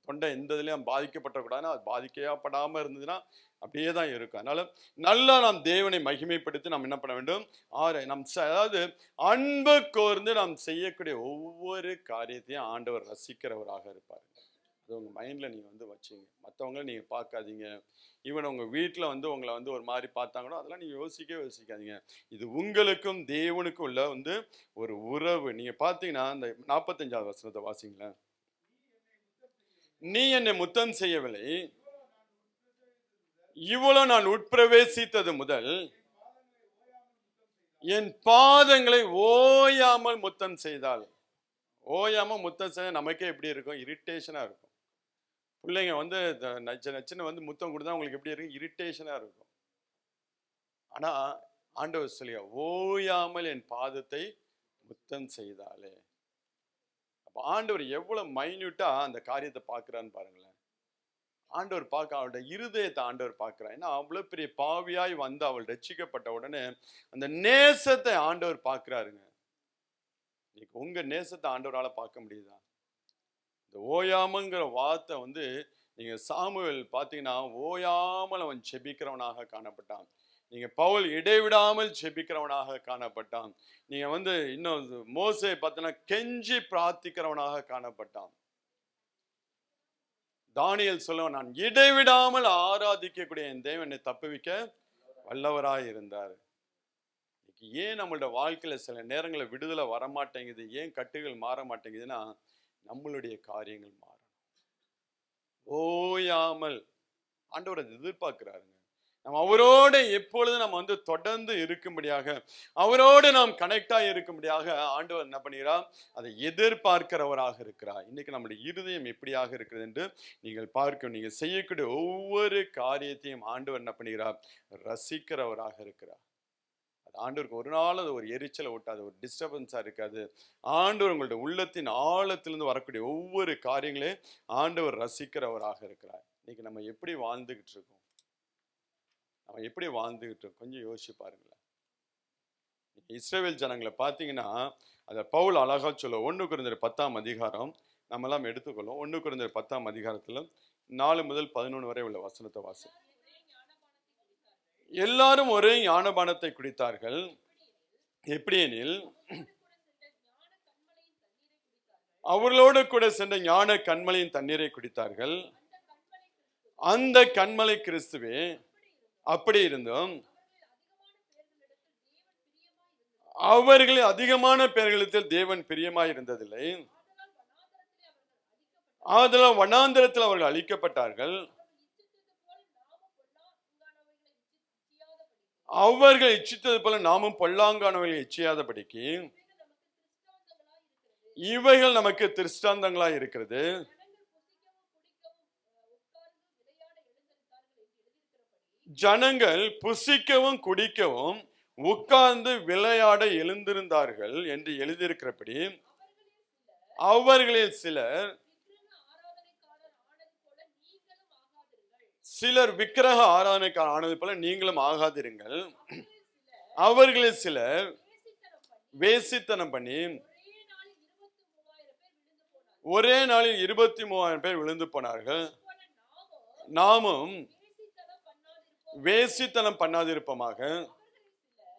தொண்டை எந்த இதுலயும் பாதிக்கப்படக்கூடாதுன்னா, அது பாதிக்கப்படாம இருந்ததுன்னா அப்படியே தான் இருக்கும். அதனால நல்லா நாம் தேவனை மகிமைப்படுத்தி நாம் என்ன பண்ண வேண்டும்? அதாவது அன்பு கோர்ந்து நாம் செய்யக்கூடிய ஒவ்வொரு காரியத்தையும் ஆண்டவர் ரசிக்கிறவராக இருப்பார். அது உங்க மைண்ட்ல நீங்க வந்து வச்சுங்க. மற்றவங்கள நீங்க பார்க்காதீங்க. ஈவன் உங்க வீட்டுல வந்து உங்களை வந்து ஒரு மாதிரி பார்த்தாங்களோ அதெல்லாம் நீங்க யோசிக்காதீங்க. இது உங்களுக்கும் தேவனுக்கும் உள்ள வந்து ஒரு உறவு. நீங்க பார்த்தீங்கன்னா இந்த 45வது வசனத்தை வாசிங்களேன். நீ என்னை முத்தம் செய்யவில்லை, இவ்வளவு நான் உட்பிரவேசித்தது முதல் என் பாதங்களை ஓயாமல் முத்தம் செய்தால். ஓயாம முத்தம் செய்ய நமக்கே எப்படி இருக்கும்? இரிட்டேஷனா இருக்கும். பிள்ளைங்க வந்து நச்சுன்னு வந்து முத்தம் கொடுத்தா உங்களுக்கு எப்படி இருக்கும்? இரிட்டேஷனா இருக்கும். ஆனா ஆண்டவர் சொல்லியா, ஓயாமல் என் பாதத்தை முத்தம் செய்தாலே. அப்ப ஆண்டவர் எவ்வளவு மைன்யூட்டா அந்த காரியத்தை பார்க்கிறான்னு பாருங்களேன். ஆண்டவர் அவளுடைய இருதயத்தை ஆண்டவர் பார்க்கிறார். ஏன்னா அவ்வளவு பெரிய பாவியாய் வந்து அவள் ரட்சிக்கப்பட்ட உடனே அந்த நேசத்தை ஆண்டவர் பார்க்கிறாருங்க. உங்க நேசத்தை ஆண்டவரால பார்க்க முடியுதா? இந்த ஓயாமங்கிற வார்த்தை வந்து நீங்க சாமுவேல் பார்த்தீங்கன்னா ஓயாமல் அவன் செபிக்கிறவனாக காணப்பட்டான். நீங்க பவுல் இடைவிடாமல் செபிக்கிறவனாக காணப்பட்டான். நீங்க வந்து இன்னும் மோசே பார்த்தீங்கன்னா கெஞ்சி பிரார்த்திக்கிறவனாக காணப்பட்டான். தானியேல் சொல்லுவான், நான் இடைவிடாமல் ஆராதிக்கக்கூடிய என் தேவனை தப்புவிக்க வல்லவராய் இருந்தார். ஏன் நம்மளோட வாழ்க்கையில சில நேரங்களில் விடுதலை வரமாட்டேங்குது, ஏன் கட்டுகள் மாற மாட்டேங்குதுன்னா நம்மளுடைய காரியங்கள் மாறணும். ஓயாமல் ஆண்டவர் அதை எதிர்பார்க்கிறாருங்க. நம்ம அவரோட எப்பொழுது நம்ம வந்து தொடர்ந்து இருக்கும்படியாக, அவரோடு நாம் கனெக்டா இருக்கும்படியாக ஆண்டவர் என்ன பண்ணுகிறார்? அதை எதிர்பார்க்கிறவராக இருக்கிறார். இன்னைக்கு நம்முடைய இருதயம் எப்படியாக இருக்கிறது என்று நீங்கள் பார்க்க, நீங்கள் செய்யக்கூடிய ஒவ்வொரு காரியத்தையும் ஆண்டவர் என்ன பண்ணுகிறார்? ரசிக்கிறவராக இருக்கிறார். ஆண்டவருக்கு ஒரு நாள் அது ஒரு எரிச்சலை ஓட்டாது, ஒரு டிஸ்டர்பன்ஸா இருக்காது. ஆண்டவர் உங்களுடைய உள்ளத்தின் ஆழத்திலிருந்து வரக்கூடிய ஒவ்வொரு காரியங்களையும் ஆண்டவர் ரசிக்கிறவராக இருக்கிறார். இன்னைக்கு நம்ம எப்படி வாழ்ந்துகிட்டு இருக்கோம்? நம்ம எப்படி வாழ்ந்துகிட்டு இருக்கோம்? கொஞ்சம் யோசிச்சு பாருங்களேன். இஸ்ரவேல் ஜனங்களை பார்த்தீங்கன்னா, அதை பவுல் அழகா சொல்ல 1 கொரிந்தியர் 10ஆம் அதிகாரம் நம்ம எல்லாம் எடுத்துக்கொள்ளும். 1 கொரிந்தியர் 10ஆம் அதிகாரத்துல 4 முதல் 11 வரை உள்ள வசனத்தை வாசி. எல்லாரும் ஒரே ஞானபானத்தை குடித்தார்கள். எப்படியெனில் அவர்களோடு கூட சென்ற ஞான கண்மலையின் தண்ணீரை குடித்தார்கள். அந்த கண்மலை கிறிஸ்துவே. அப்படி இருந்தும் அவர்கள் அதிகமான பேர்களிடத்தில் தேவன் பிரியமாய் இருந்ததில்லை. ஆதலால் வனாந்தரத்தில் அவர்கள் அழிக்கப்பட்டார்கள். அவர்கள் இச்சித்தது போல நாமும் பொல்லாங்கானவர்கள் இச்சையாதபடிக்கு இவைகள் நமக்கு திருஷ்டாந்தங்களாய் இருக்கிறது. ஜனங்கள் புசிக்கவும் குடிக்கவும் உட்கார்ந்து விளையாட எழுந்திருந்தார்கள் என்று எழுதியிருக்கிறபடி அவர்களில் சிலர் விக்கிரக ஆராதனைக்கு ஆனது போல நீங்களும் ஆகாதிருங்கள். அவர்களில் சிலர் வேசித்தனம் பண்ணி ஒரே நாளில் 23,000 பேர் விழுந்து போனார்கள். நாமும் வேசித்தனம் பண்ணாதிருப்போமாக.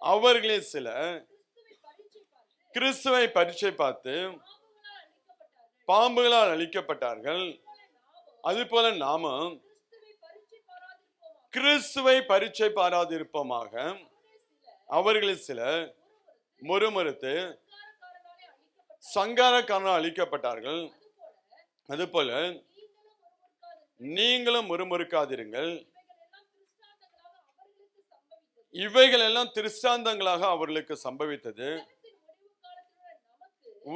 அவர்களில் சிலர் கிறிஸ்துவை பரீட்சை பார்த்து பாம்புகளால் அழிக்கப்பட்டார்கள். அதுபோல நாமும் கிறிஸ்துவை பரீட்சை பாராதிருப்போமாக. அவர்களில் சிலர் முறுமுறுத்து சங்காரக்காரனால் அழிக்கப்பட்டார்கள். அதுபோல நீங்களும் முறுமுறுக்காதிருங்கள். இவைகள் எல்லாம் திருஷ்டாந்தங்களாக அவர்களுக்கு சம்பவித்தது.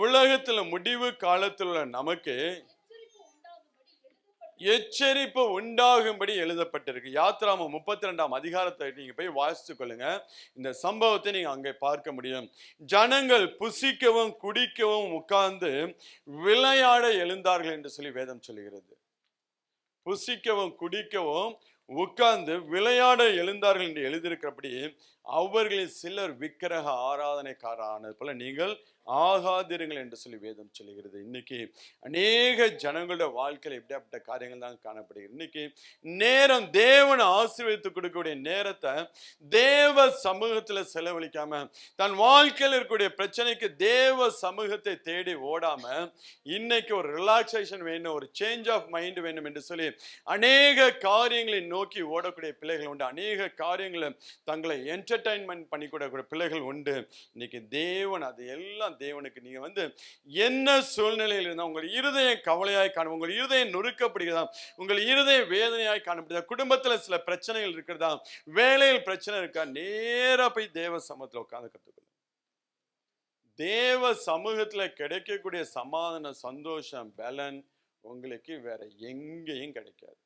உலகத்தில் முடிவு காலத்தில் உள்ள நமக்கு எச்சரிப்பு உண்டாகும்படி எழுதப்பட்டிருக்கு. யாத்ராமம் 32ஆம் அதிகாரத்தை நீங்க போய் வாசித்துக் கொள்ளுங்க. இந்த சம்பவத்தை நீங்க அங்கே பார்க்க முடியும். ஜனங்கள் புசிக்கவும் குடிக்கவும் உட்கார்ந்து விளையாட எழுந்தார்கள் என்று சொல்லி வேதம் சொல்லுகிறது. புசிக்கவும் குடிக்கவும் உட்கார்ந்து விளையாட எழுந்தார்கள் என்று எழுதியிருக்கிறபடி அவர்களில் சிலர் விக்கிரக ஆராதனைக்காரரானது போல நீங்கள் ஆகாதிருங்கள் என்று சொல்லி வேதம் சொல்லுகிறது. இன்னைக்கு அநேக ஜனங்களோட வாழ்க்கையில் எப்படியாப்பட்ட காரியங்கள் தான் காணப்படுகிறது. இன்னைக்கு நேரம் தேவன் ஆசீர்வதித்து கொடுக்கக்கூடிய நேரத்தை தேவ சமூகத்துல செலவழிக்காம, தன் வாழ்க்கையில் இருக்கக்கூடிய பிரச்சனைக்கு தேவ சமூகத்தை தேடி ஓடாம, இன்னைக்கு ஒரு ரிலாக்ஸேஷன் வேணும், ஒரு சேஞ்ச் ஆஃப் மைண்ட் வேணும் என்று சொல்லி அநேக காரியங்களை நோக்கி ஓடக்கூடிய பிள்ளைகள் உண்டு. அநேக காரியங்களை தங்களை என்டர்டைன்மெண்ட் பண்ணி கூடக்கூடிய பிள்ளைகள் உண்டு. இன்னைக்கு தேவன் அது எல்லாம் தேவனுக்கு நீங்க என்ன சூழ்நிலையில் இருந்தால் உங்கள் இருதயம் கவலையாய் காணும், உங்கள் இருதயம் நொறுக்கப்படுகிறதா, உங்கள் இருதயம் வேதனையாய் காணப்படுதா, குடும்பத்தில் சில பிரச்சனைகள் இருக்கிறதா, வேலையில் பிரச்சனை இருக்கா, நேரா போய் தேவ சமூகத்தில் உட்கார்ந்து கற்றுக்கணும். தேவ சமூகத்துல கிடைக்கக்கூடிய சமாதான, சந்தோஷம், பலன் உங்களுக்கு வேற எங்கேயும் கிடைக்காது.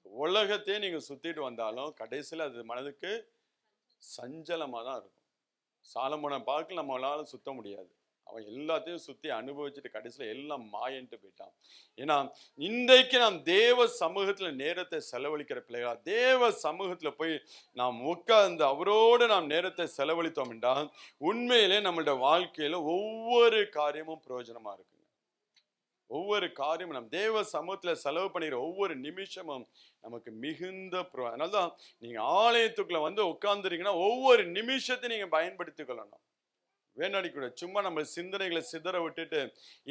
உலகத்தையே நீங்க சுத்திட்டு வந்தாலும் கடைசியில் அது மனதுக்கு சஞ்சலமா தான் இருக்கும். சாலமோனை பார்க்க நம்மளால சுத்த முடியாது. அவன் எல்லாத்தையும் சுத்தி அனுபவிச்சுட்டு கடைசியில் எல்லாம் மாயன்ட்டு போயிட்டான். ஏன்னா இன்றைக்கு நாம் தேவ சமூகத்துல நேரத்தை செலவழிக்கிற பிள்ளைகளா, தேவ சமூகத்துல போய் நாம் உட்கார்ந்து அவரோடு நாம் நேரத்தை செலவழித்தோம் என்றால் உண்மையிலே நம்மளோட வாழ்க்கையில ஒவ்வொரு காரியமும் பிரயோஜனமா இருக்குங்க. ஒவ்வொரு காரியமும் நம் தேவ சமூகத்துல செலவு பண்ணுகிற ஒவ்வொரு நிமிஷமும் நமக்கு மிகுந்த அதனால்தான் நீங்க ஆலயத்துக்குள்ள உட்கார்ந்துறீங்கன்னா ஒவ்வொரு நிமிஷத்தையும் நீங்க பயன்படுத்திக் கொள்ளணும். வேணாடி கூட சும்மா நம்ம சிந்தனைகளை சிதற விட்டுட்டு,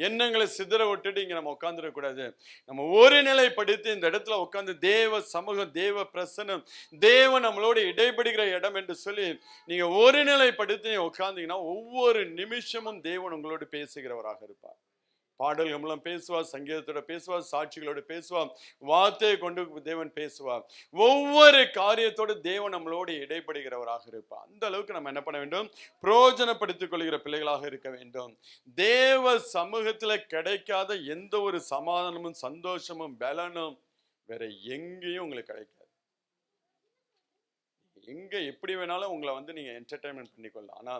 எண்ணங்களை சிதற விட்டுட்டு இங்க நம்ம உட்கார்ந்துடக்கூடாது. நம்ம ஒரு நிலைப்படுத்தி இந்த இடத்துல உட்கார்ந்து தேவ சமூகம், தேவ பிரசனம், தேவன் நம்மளோட இடைப்படுகிற இடம் என்று சொல்லி நீங்க ஒரு நிலைப்படுத்தி உட்கார்ந்தீங்கன்னா ஒவ்வொரு நிமிஷமும் தேவன் உங்களோடு பேசுகிறவராக இருப்பார். பாடல்கள் மூலம் பேசுவார், சங்கீதத்தோட பேசுவார், சாட்சிகளோடு பேசுவார், வார்த்தையை கொண்டு தேவன் பேசுவார். ஒவ்வொரு காரியத்தோடு தேவன் நம்மளோடு இடைப்படுகிறவராக இருப்பார். அந்த அளவுக்கு நம்ம என்ன பண்ண வேண்டும்? பிரயோஜனப்படுத்திக் கொள்கிற பிள்ளைகளாக இருக்க வேண்டும். தேவ சமூகத்துல கிடைக்காத எந்த ஒரு சமாதானமும், சந்தோஷமும், பலனும் வேற எங்கேயும் உங்களுக்கு கிடைக்காது. எங்க எப்படி வேணாலும் உங்களை வந்து நீங்க என்டர்டைன்மெண்ட் பண்ணிக்கொள்ளலாம். ஆனா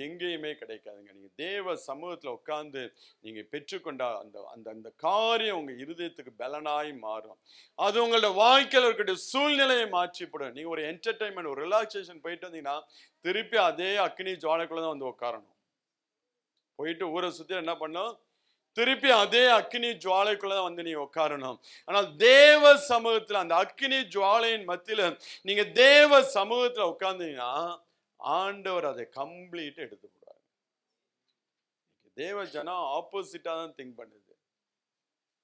எங்கேயுமே கிடைக்காதுங்க. நீங்க தேவ சமூகத்துல உட்கார்ந்து நீங்க பெற்றுக்கொண்ட அந்த அந்த அந்த காரியம் உங்க இருதயத்துக்கு பலனாய் மாறும். அது உங்களோட வாழ்க்கையில இருக்கக்கூடிய சூழ்நிலையை மாற்றிப்படும். நீங்க ஒரு என்டர்டைன்மெண்ட், ஒரு ரிலாக்ஸேஷன் போயிட்டு வந்தீங்கன்னா திருப்பி அதே அக்னி ஜுவாலைக்குள்ள தான் வந்து உட்காரணும். போயிட்டு ஊரை சுத்தி என்ன பண்ணும், திருப்பி அதே அக்கினி ஜுவாலைக்குள்ள வந்து நீ உட்காரணும். ஆனால் தேவ சமூகத்துல அந்த அக்கினி ஜுவாலையின் மத்தியில நீங்க தேவ சமூகத்துல உட்கார்ந்தீங்கன்னா ஆண்டவர் அதை கம்ப்ளீட் எடுத்து போடுவார். தேவ ஜனம் ஆப்போசிட்டா தான் திங்க் பண்ணுது.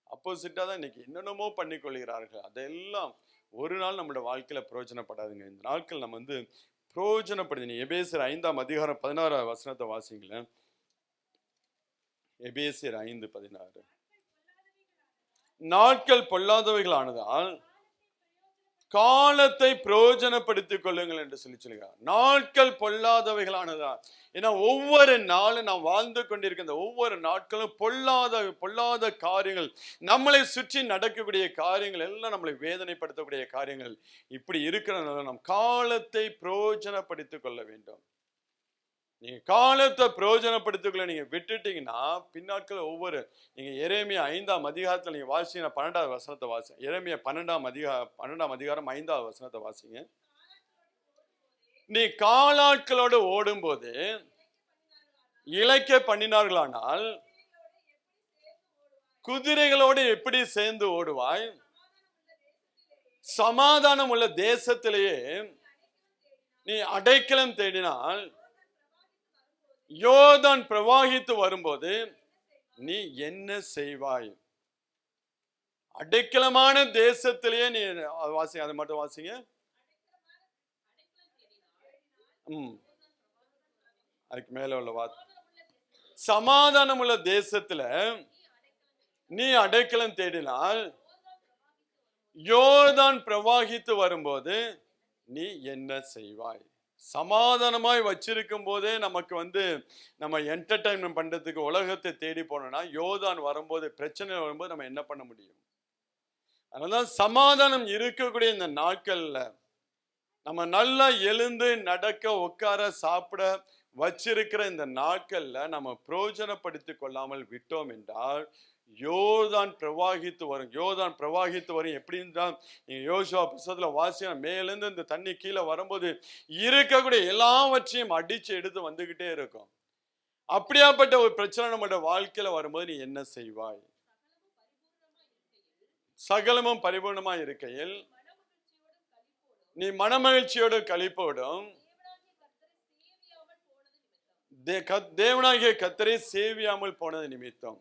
ஆப்போசிட்டா தான் இன்னைக்கு என்னென்னமோ பண்ணி கொள்கிறார்கள். அதெல்லாம் ஒரு நாள் நம்மளோட வாழ்க்கையில பிரயோஜனப்படாதுங்க. இந்த நாட்கள் நம்ம வந்து பிரயோஜனப்படுது. எபேசியர் 5ஆம் அதிகாரம் 16ஆம் வசனத்தை வாசிங்களேன். எபேசியர் 5:16. நாட்கள் பொல்லாதவைகளானதால் காலத்தை பிரயோஜனப்படுத்திக் கொள்ளுங்கள் என்று சொல்லுகிறார். நாட்கள் பொல்லாதவைகளானதால், ஏன்னா ஒவ்வொரு நாளும் நாம் வாழ்ந்து கொண்டிருக்கின்ற ஒவ்வொரு நாட்களும் பொல்லாத காரியங்கள், நம்மளை சுற்றி நடக்கக்கூடிய காரியங்கள் எல்லாம் நம்மளை வேதனைப்படுத்தக்கூடிய காரியங்கள். இப்படி இருக்கிறதுனால நாம் காலத்தை பிரயோஜனப்படுத்திக் கொள்ள வேண்டும். நீங்க காலத்தை பிரயோஜனப்படுத்திக்கொள்ள நீங்க விட்டுட்டீங்கன்னா பின்னாட்கள் ஒவ்வொரு நீங்க எரேமியா 5ஆம் அதிகாரத்துல நீங்க வாசிங்க. 12ஆவது வசனத்தை வாசிங்க. எரேமியா 12ஆம் அதிகாரம் 5ஆவது வசனத்தை வாசிங்க. நீ காலாட்களோடு ஓடும்போது இளைக்க பண்ணினார்களானால் குதிரைகளோடு எப்படி சேர்ந்து ஓடுவாய்? சமாதானம் உள்ள தேசத்திலேயே நீ அடைக்கலம் தேடினால் யோர்தான் பிரவாகித்து வரும்போது நீ என்ன செய்வாய்? அடைக்கலமான தேசத்திலேயே நீ வாசிங்க, அதை மட்டும் வாசிங்க. அதுக்கு மேல உள்ள வார்த்தை, சமாதானம் உள்ள தேசத்துல நீ அடைக்கலம் தேடினால் யோர்தான் பிரவாகித்து வரும்போது நீ என்ன செய்வாய்? சமாதானமாய் வச்சிருக்கும் போதே நமக்கு வந்து நம்ம என்டர்டைன்மெண்ட் பண்றதுக்கு உலகத்தை தேடி போனோம்னா யோர்தான் வரும்போது, பிரச்சனை வரும்போது நம்ம என்ன பண்ண முடியும்? அதனாலதான் சமாதானம் இருக்கக்கூடிய இந்த நாட்கள்ல நம்ம நல்லா எழுந்து நடக்க, உட்கார, சாப்பிட வச்சிருக்கிற இந்த நாட்கள்ல நம்ம பிரயோஜனப்படுத்திக் கொள்ளாமல் விட்டோம் என்றால் யோர்தான் பிரவாகித்து வரும். யோர்தான் பிரவாகித்து வரும் எப்படின்னு தான் நீங்க யோசுவா புத்தகத்துல வாசினா, மேலிருந்து இந்த தண்ணி கீழே வரும்போது இருக்கக்கூடிய எல்லாவற்றையும் அடிச்சு எடுத்து வந்துகிட்டே இருக்கும். அப்படியாப்பட்ட ஒரு பிரச்சனை நம்மளோட வாழ்க்கையில வரும்போது நீ என்ன செய்வாய்? சகலமும் பரிபூர்ணமா இருக்கையில் நீ மனமகிழ்ச்சியோடு களிப்போடும் தேவனாகிய கர்த்தரை சேவியாமல் போனது நிமித்தம்.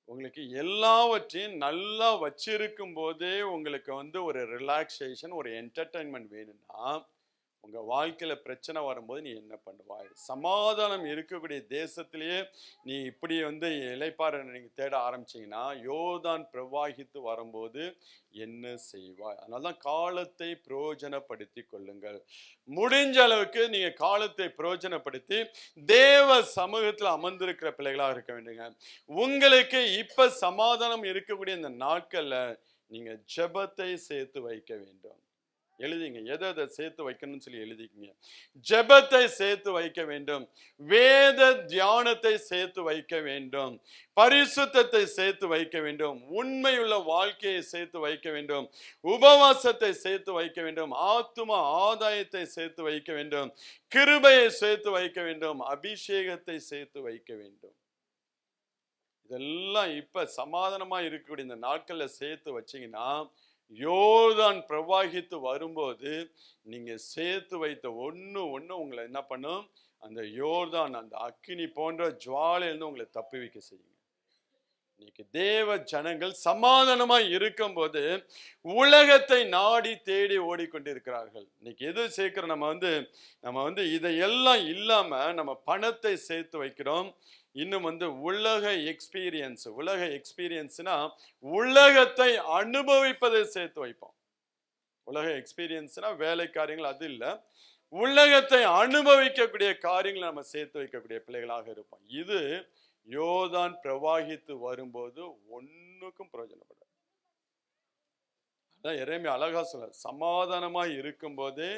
உங்களுக்கு எல்லாவற்றையும் நல்லா வச்சிருக்கும் போதே உங்களுக்கு வந்து ஒரு ரிலாக்ஸேஷன், ஒரு என்டர்டைன்மெண்ட் வேணும்னா உங்க வாழ்க்கையில பிரச்சனை வரும்போது நீ என்ன பண்ணுவாய்? சமாதானம் இருக்கக்கூடிய தேசத்திலேயே நீ இப்படி வந்து இளைப்பாற நீங்க தேட ஆரம்பிச்சீங்கன்னா யோர்தான் பிரவாகித்து வரும்போது என்ன செய்வாய்? அதனாலதான் காலத்தை பிரயோஜனப்படுத்தி கொள்ளுங்கள். முடிஞ்ச அளவுக்கு நீங்க காலத்தை பிரயோஜனப்படுத்தி தேவ சமூகத்துல அமர்ந்திருக்கிற பிள்ளைகளா இருக்க வேண்டுங்க. உங்களுக்கு இப்ப சமாதானம் இருக்கக்கூடிய இந்த நாட்கள்ல நீங்க ஜெபத்தை சேர்த்து வைக்க வேண்டும். எழுதிங்க, எதை சேர்த்து வைக்கணும்னு சொல்லி எழுதிக்கங்க. ஜெபத்தை சேர்த்து வைக்க வேண்டும், வேத தியானத்தை சேர்த்து வைக்க வேண்டும், பரிசுத்தத்தை சேர்த்து வைக்க வேண்டும், உண்மையுள்ள வாழ்க்கையை சேர்த்து வைக்க வேண்டும், உபவாசத்தை சேர்த்து வைக்க வேண்டும், ஆத்தும ஆதாயத்தை சேர்த்து வைக்க வேண்டும், கிருபையை சேர்த்து வைக்க வேண்டும், அபிஷேகத்தை சேர்த்து வைக்க வேண்டும். இதெல்லாம் இப்ப சமாதானமா இருக்கக்கூடிய இந்த நாட்கள்ல சேர்த்து வச்சீங்கன்னா யோர்தான் பிரவாகித்து வரும்போது நீங்க சேர்த்து வைத்த ஒண்ணு உங்களை என்ன பண்ணும்? அந்த யோர்தான் அந்த அக்கினி போன்ற ஜுவாலையிலிருந்து உங்களை தப்புவிக்க செய்யுங்க. இன்னைக்கு தேவ ஜனங்கள் சமாதானமா இருக்கும் போது உலகத்தை நாடி தேடி ஓடிக்கொண்டிருக்கிறார்கள். இன்னைக்கு எது சேர்க்கிற நம்ம வந்து இதையெல்லாம் இல்லாம நம்ம பணத்தை சேர்த்து வைக்கிறோம். இன்னும் வந்து உலக எக்ஸ்பீரியன்ஸ்னா உலகத்தை அனுபவிப்பதை சேர்த்து வைப்போம். உலக எக்ஸ்பீரியன்ஸ்னா வேலை காரியங்கள் அது இல்லை, உலகத்தை அனுபவிக்கக்கூடிய காரியங்களை நம்ம சேர்த்து வைக்கக்கூடிய பிள்ளைகளாக இருப்போம். இது யோர்தான் பிரவாகித்து வரும்போது ஒன்னுக்கும் பிரயோஜனப்படாது. அதான் எரேமியா அழகா சொல்ல, சமாதானமாய் இருக்கும் போதே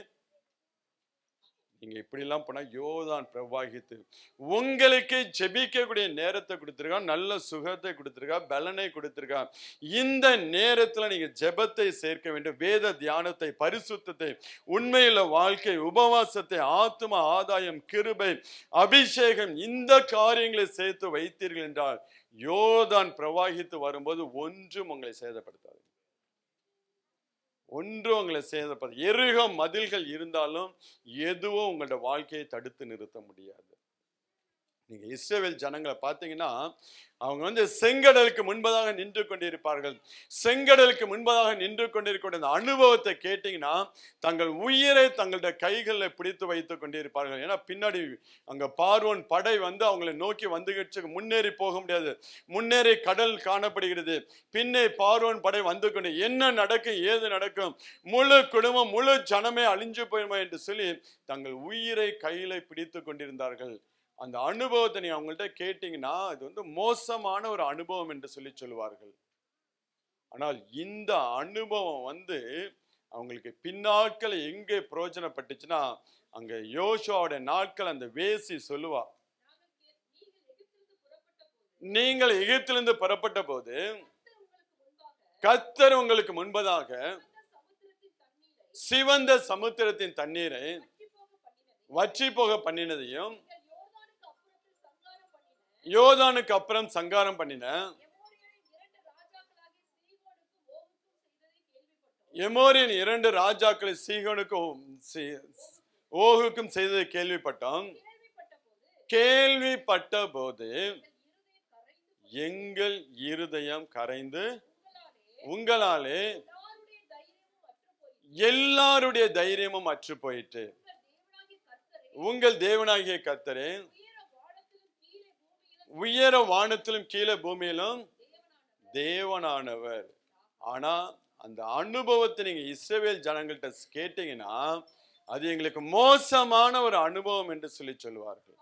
நீங்க இப்படி எல்லாம் போனா யோர்தான் பிரவாகித்து உங்களுக்கு ஜெபிக்கக்கூடிய நேரத்தை கொடுத்திருக்கா, நல்ல சுகத்தை கொடுத்திருக்கா, பலனை கொடுத்திருக்கா. இந்த நேரத்துல நீங்க ஜெபத்தை சேர்க்க வேண்டும், வேத தியானத்தை, பரிசுத்தத்தை, உண்மையுள்ள வாழ்க்கை, உபவாசத்தை, ஆத்தும ஆதாயம், கிருபை, அபிஷேகம், இந்த காரியங்களை சேர்த்து வைத்தீர்கள் என்றால் யோர்தான் பிரவாகித்து வரும்போது ஒன்றும் உங்களை சேதப்படுத்தாது. ஒன்றும் உங்களை சேதப்படுத்த, எருக மதில்கள் இருந்தாலும் எதுவும் உங்களோட வாழ்க்கையை தடுத்து நிறுத்த முடியாது. நீங்க இஸ்ரவேல் ஜனங்களை பார்த்தீங்கன்னா, அவங்க செங்கடலுக்கு முன்பதாக நின்று கொண்டிருப்பார்கள். செங்கடலுக்கு முன்பதாக நின்று கொண்டிருக்கிற அந்த அனுபவத்தை கேட்டீங்கன்னா, தங்கள் உயிரை தங்களுடைய கைகளில் பிடித்து வைத்துக் கொண்டிருப்பார்கள். ஏன்னா பின்னாடி அங்க பார்வோன் படை அவங்களை நோக்கி வந்துகிட்டு, முன்னேறி போக முடியாது. முன்னேறி கடல் காணப்படுகிறது, பின்னே பார்வோன் படை வந்து கொண்டு என்ன நடக்கும், ஏது நடக்கும், முழு குடும்பம், முழு ஜனமே அழிஞ்சு போயுமா என்று சொல்லி தங்கள் உயிரை கையில பிடித்து கொண்டிருந்தார்கள். அந்த அனுபவத்தை நீங்க அவங்கள்ட்ட கேட்டீங்கன்னா, இது மோசமான ஒரு அனுபவம் என்று சொல்லி சொல்லுவார்கள். ஆனால் இந்த அனுபவம் அவங்களுக்கு பின்னாட்கள் எங்கே பிரயோஜனப்பட்டுச்சுன்னா, அங்க யோசுவாவுடைய நாட்கள் அந்த வேசி சொல்லுவா, நீங்கள் எகிப்திலிருந்து புறப்பட்ட போது கர்த்தர் உங்களுக்கு முன்பதாக சிவந்த சமுத்திரத்தின் தண்ணீரை வற்றி போக பண்ணினதையும், யோர்தானுக்கு அப்புறம் சங்காரம் பண்ணின எமோரின் 2 ராஜாக்களை சீகோனுக்கும் ஓகுக்கும் செய்ததை கேள்விப்பட்டோம். கேள்விப்பட்ட போது எங்கள் இருதயம் கரைந்து உங்களாலே எல்லாருடைய தைரியமும் அற்று போயிட்டு, உங்கள் தேவனாகிய கர்த்தரே உயர வானத்திலும் கீழே பூமியிலும் தேவனானவர். ஆனா அந்த அனுபவத்தை நீங்க இஸ்ரவேல் ஜனங்கள்ட்ட கேட்டீங்கன்னா, அது எங்களுக்கு மோசமான ஒரு அனுபவம் என்று சொல்லி சொல்லுவார்கள்.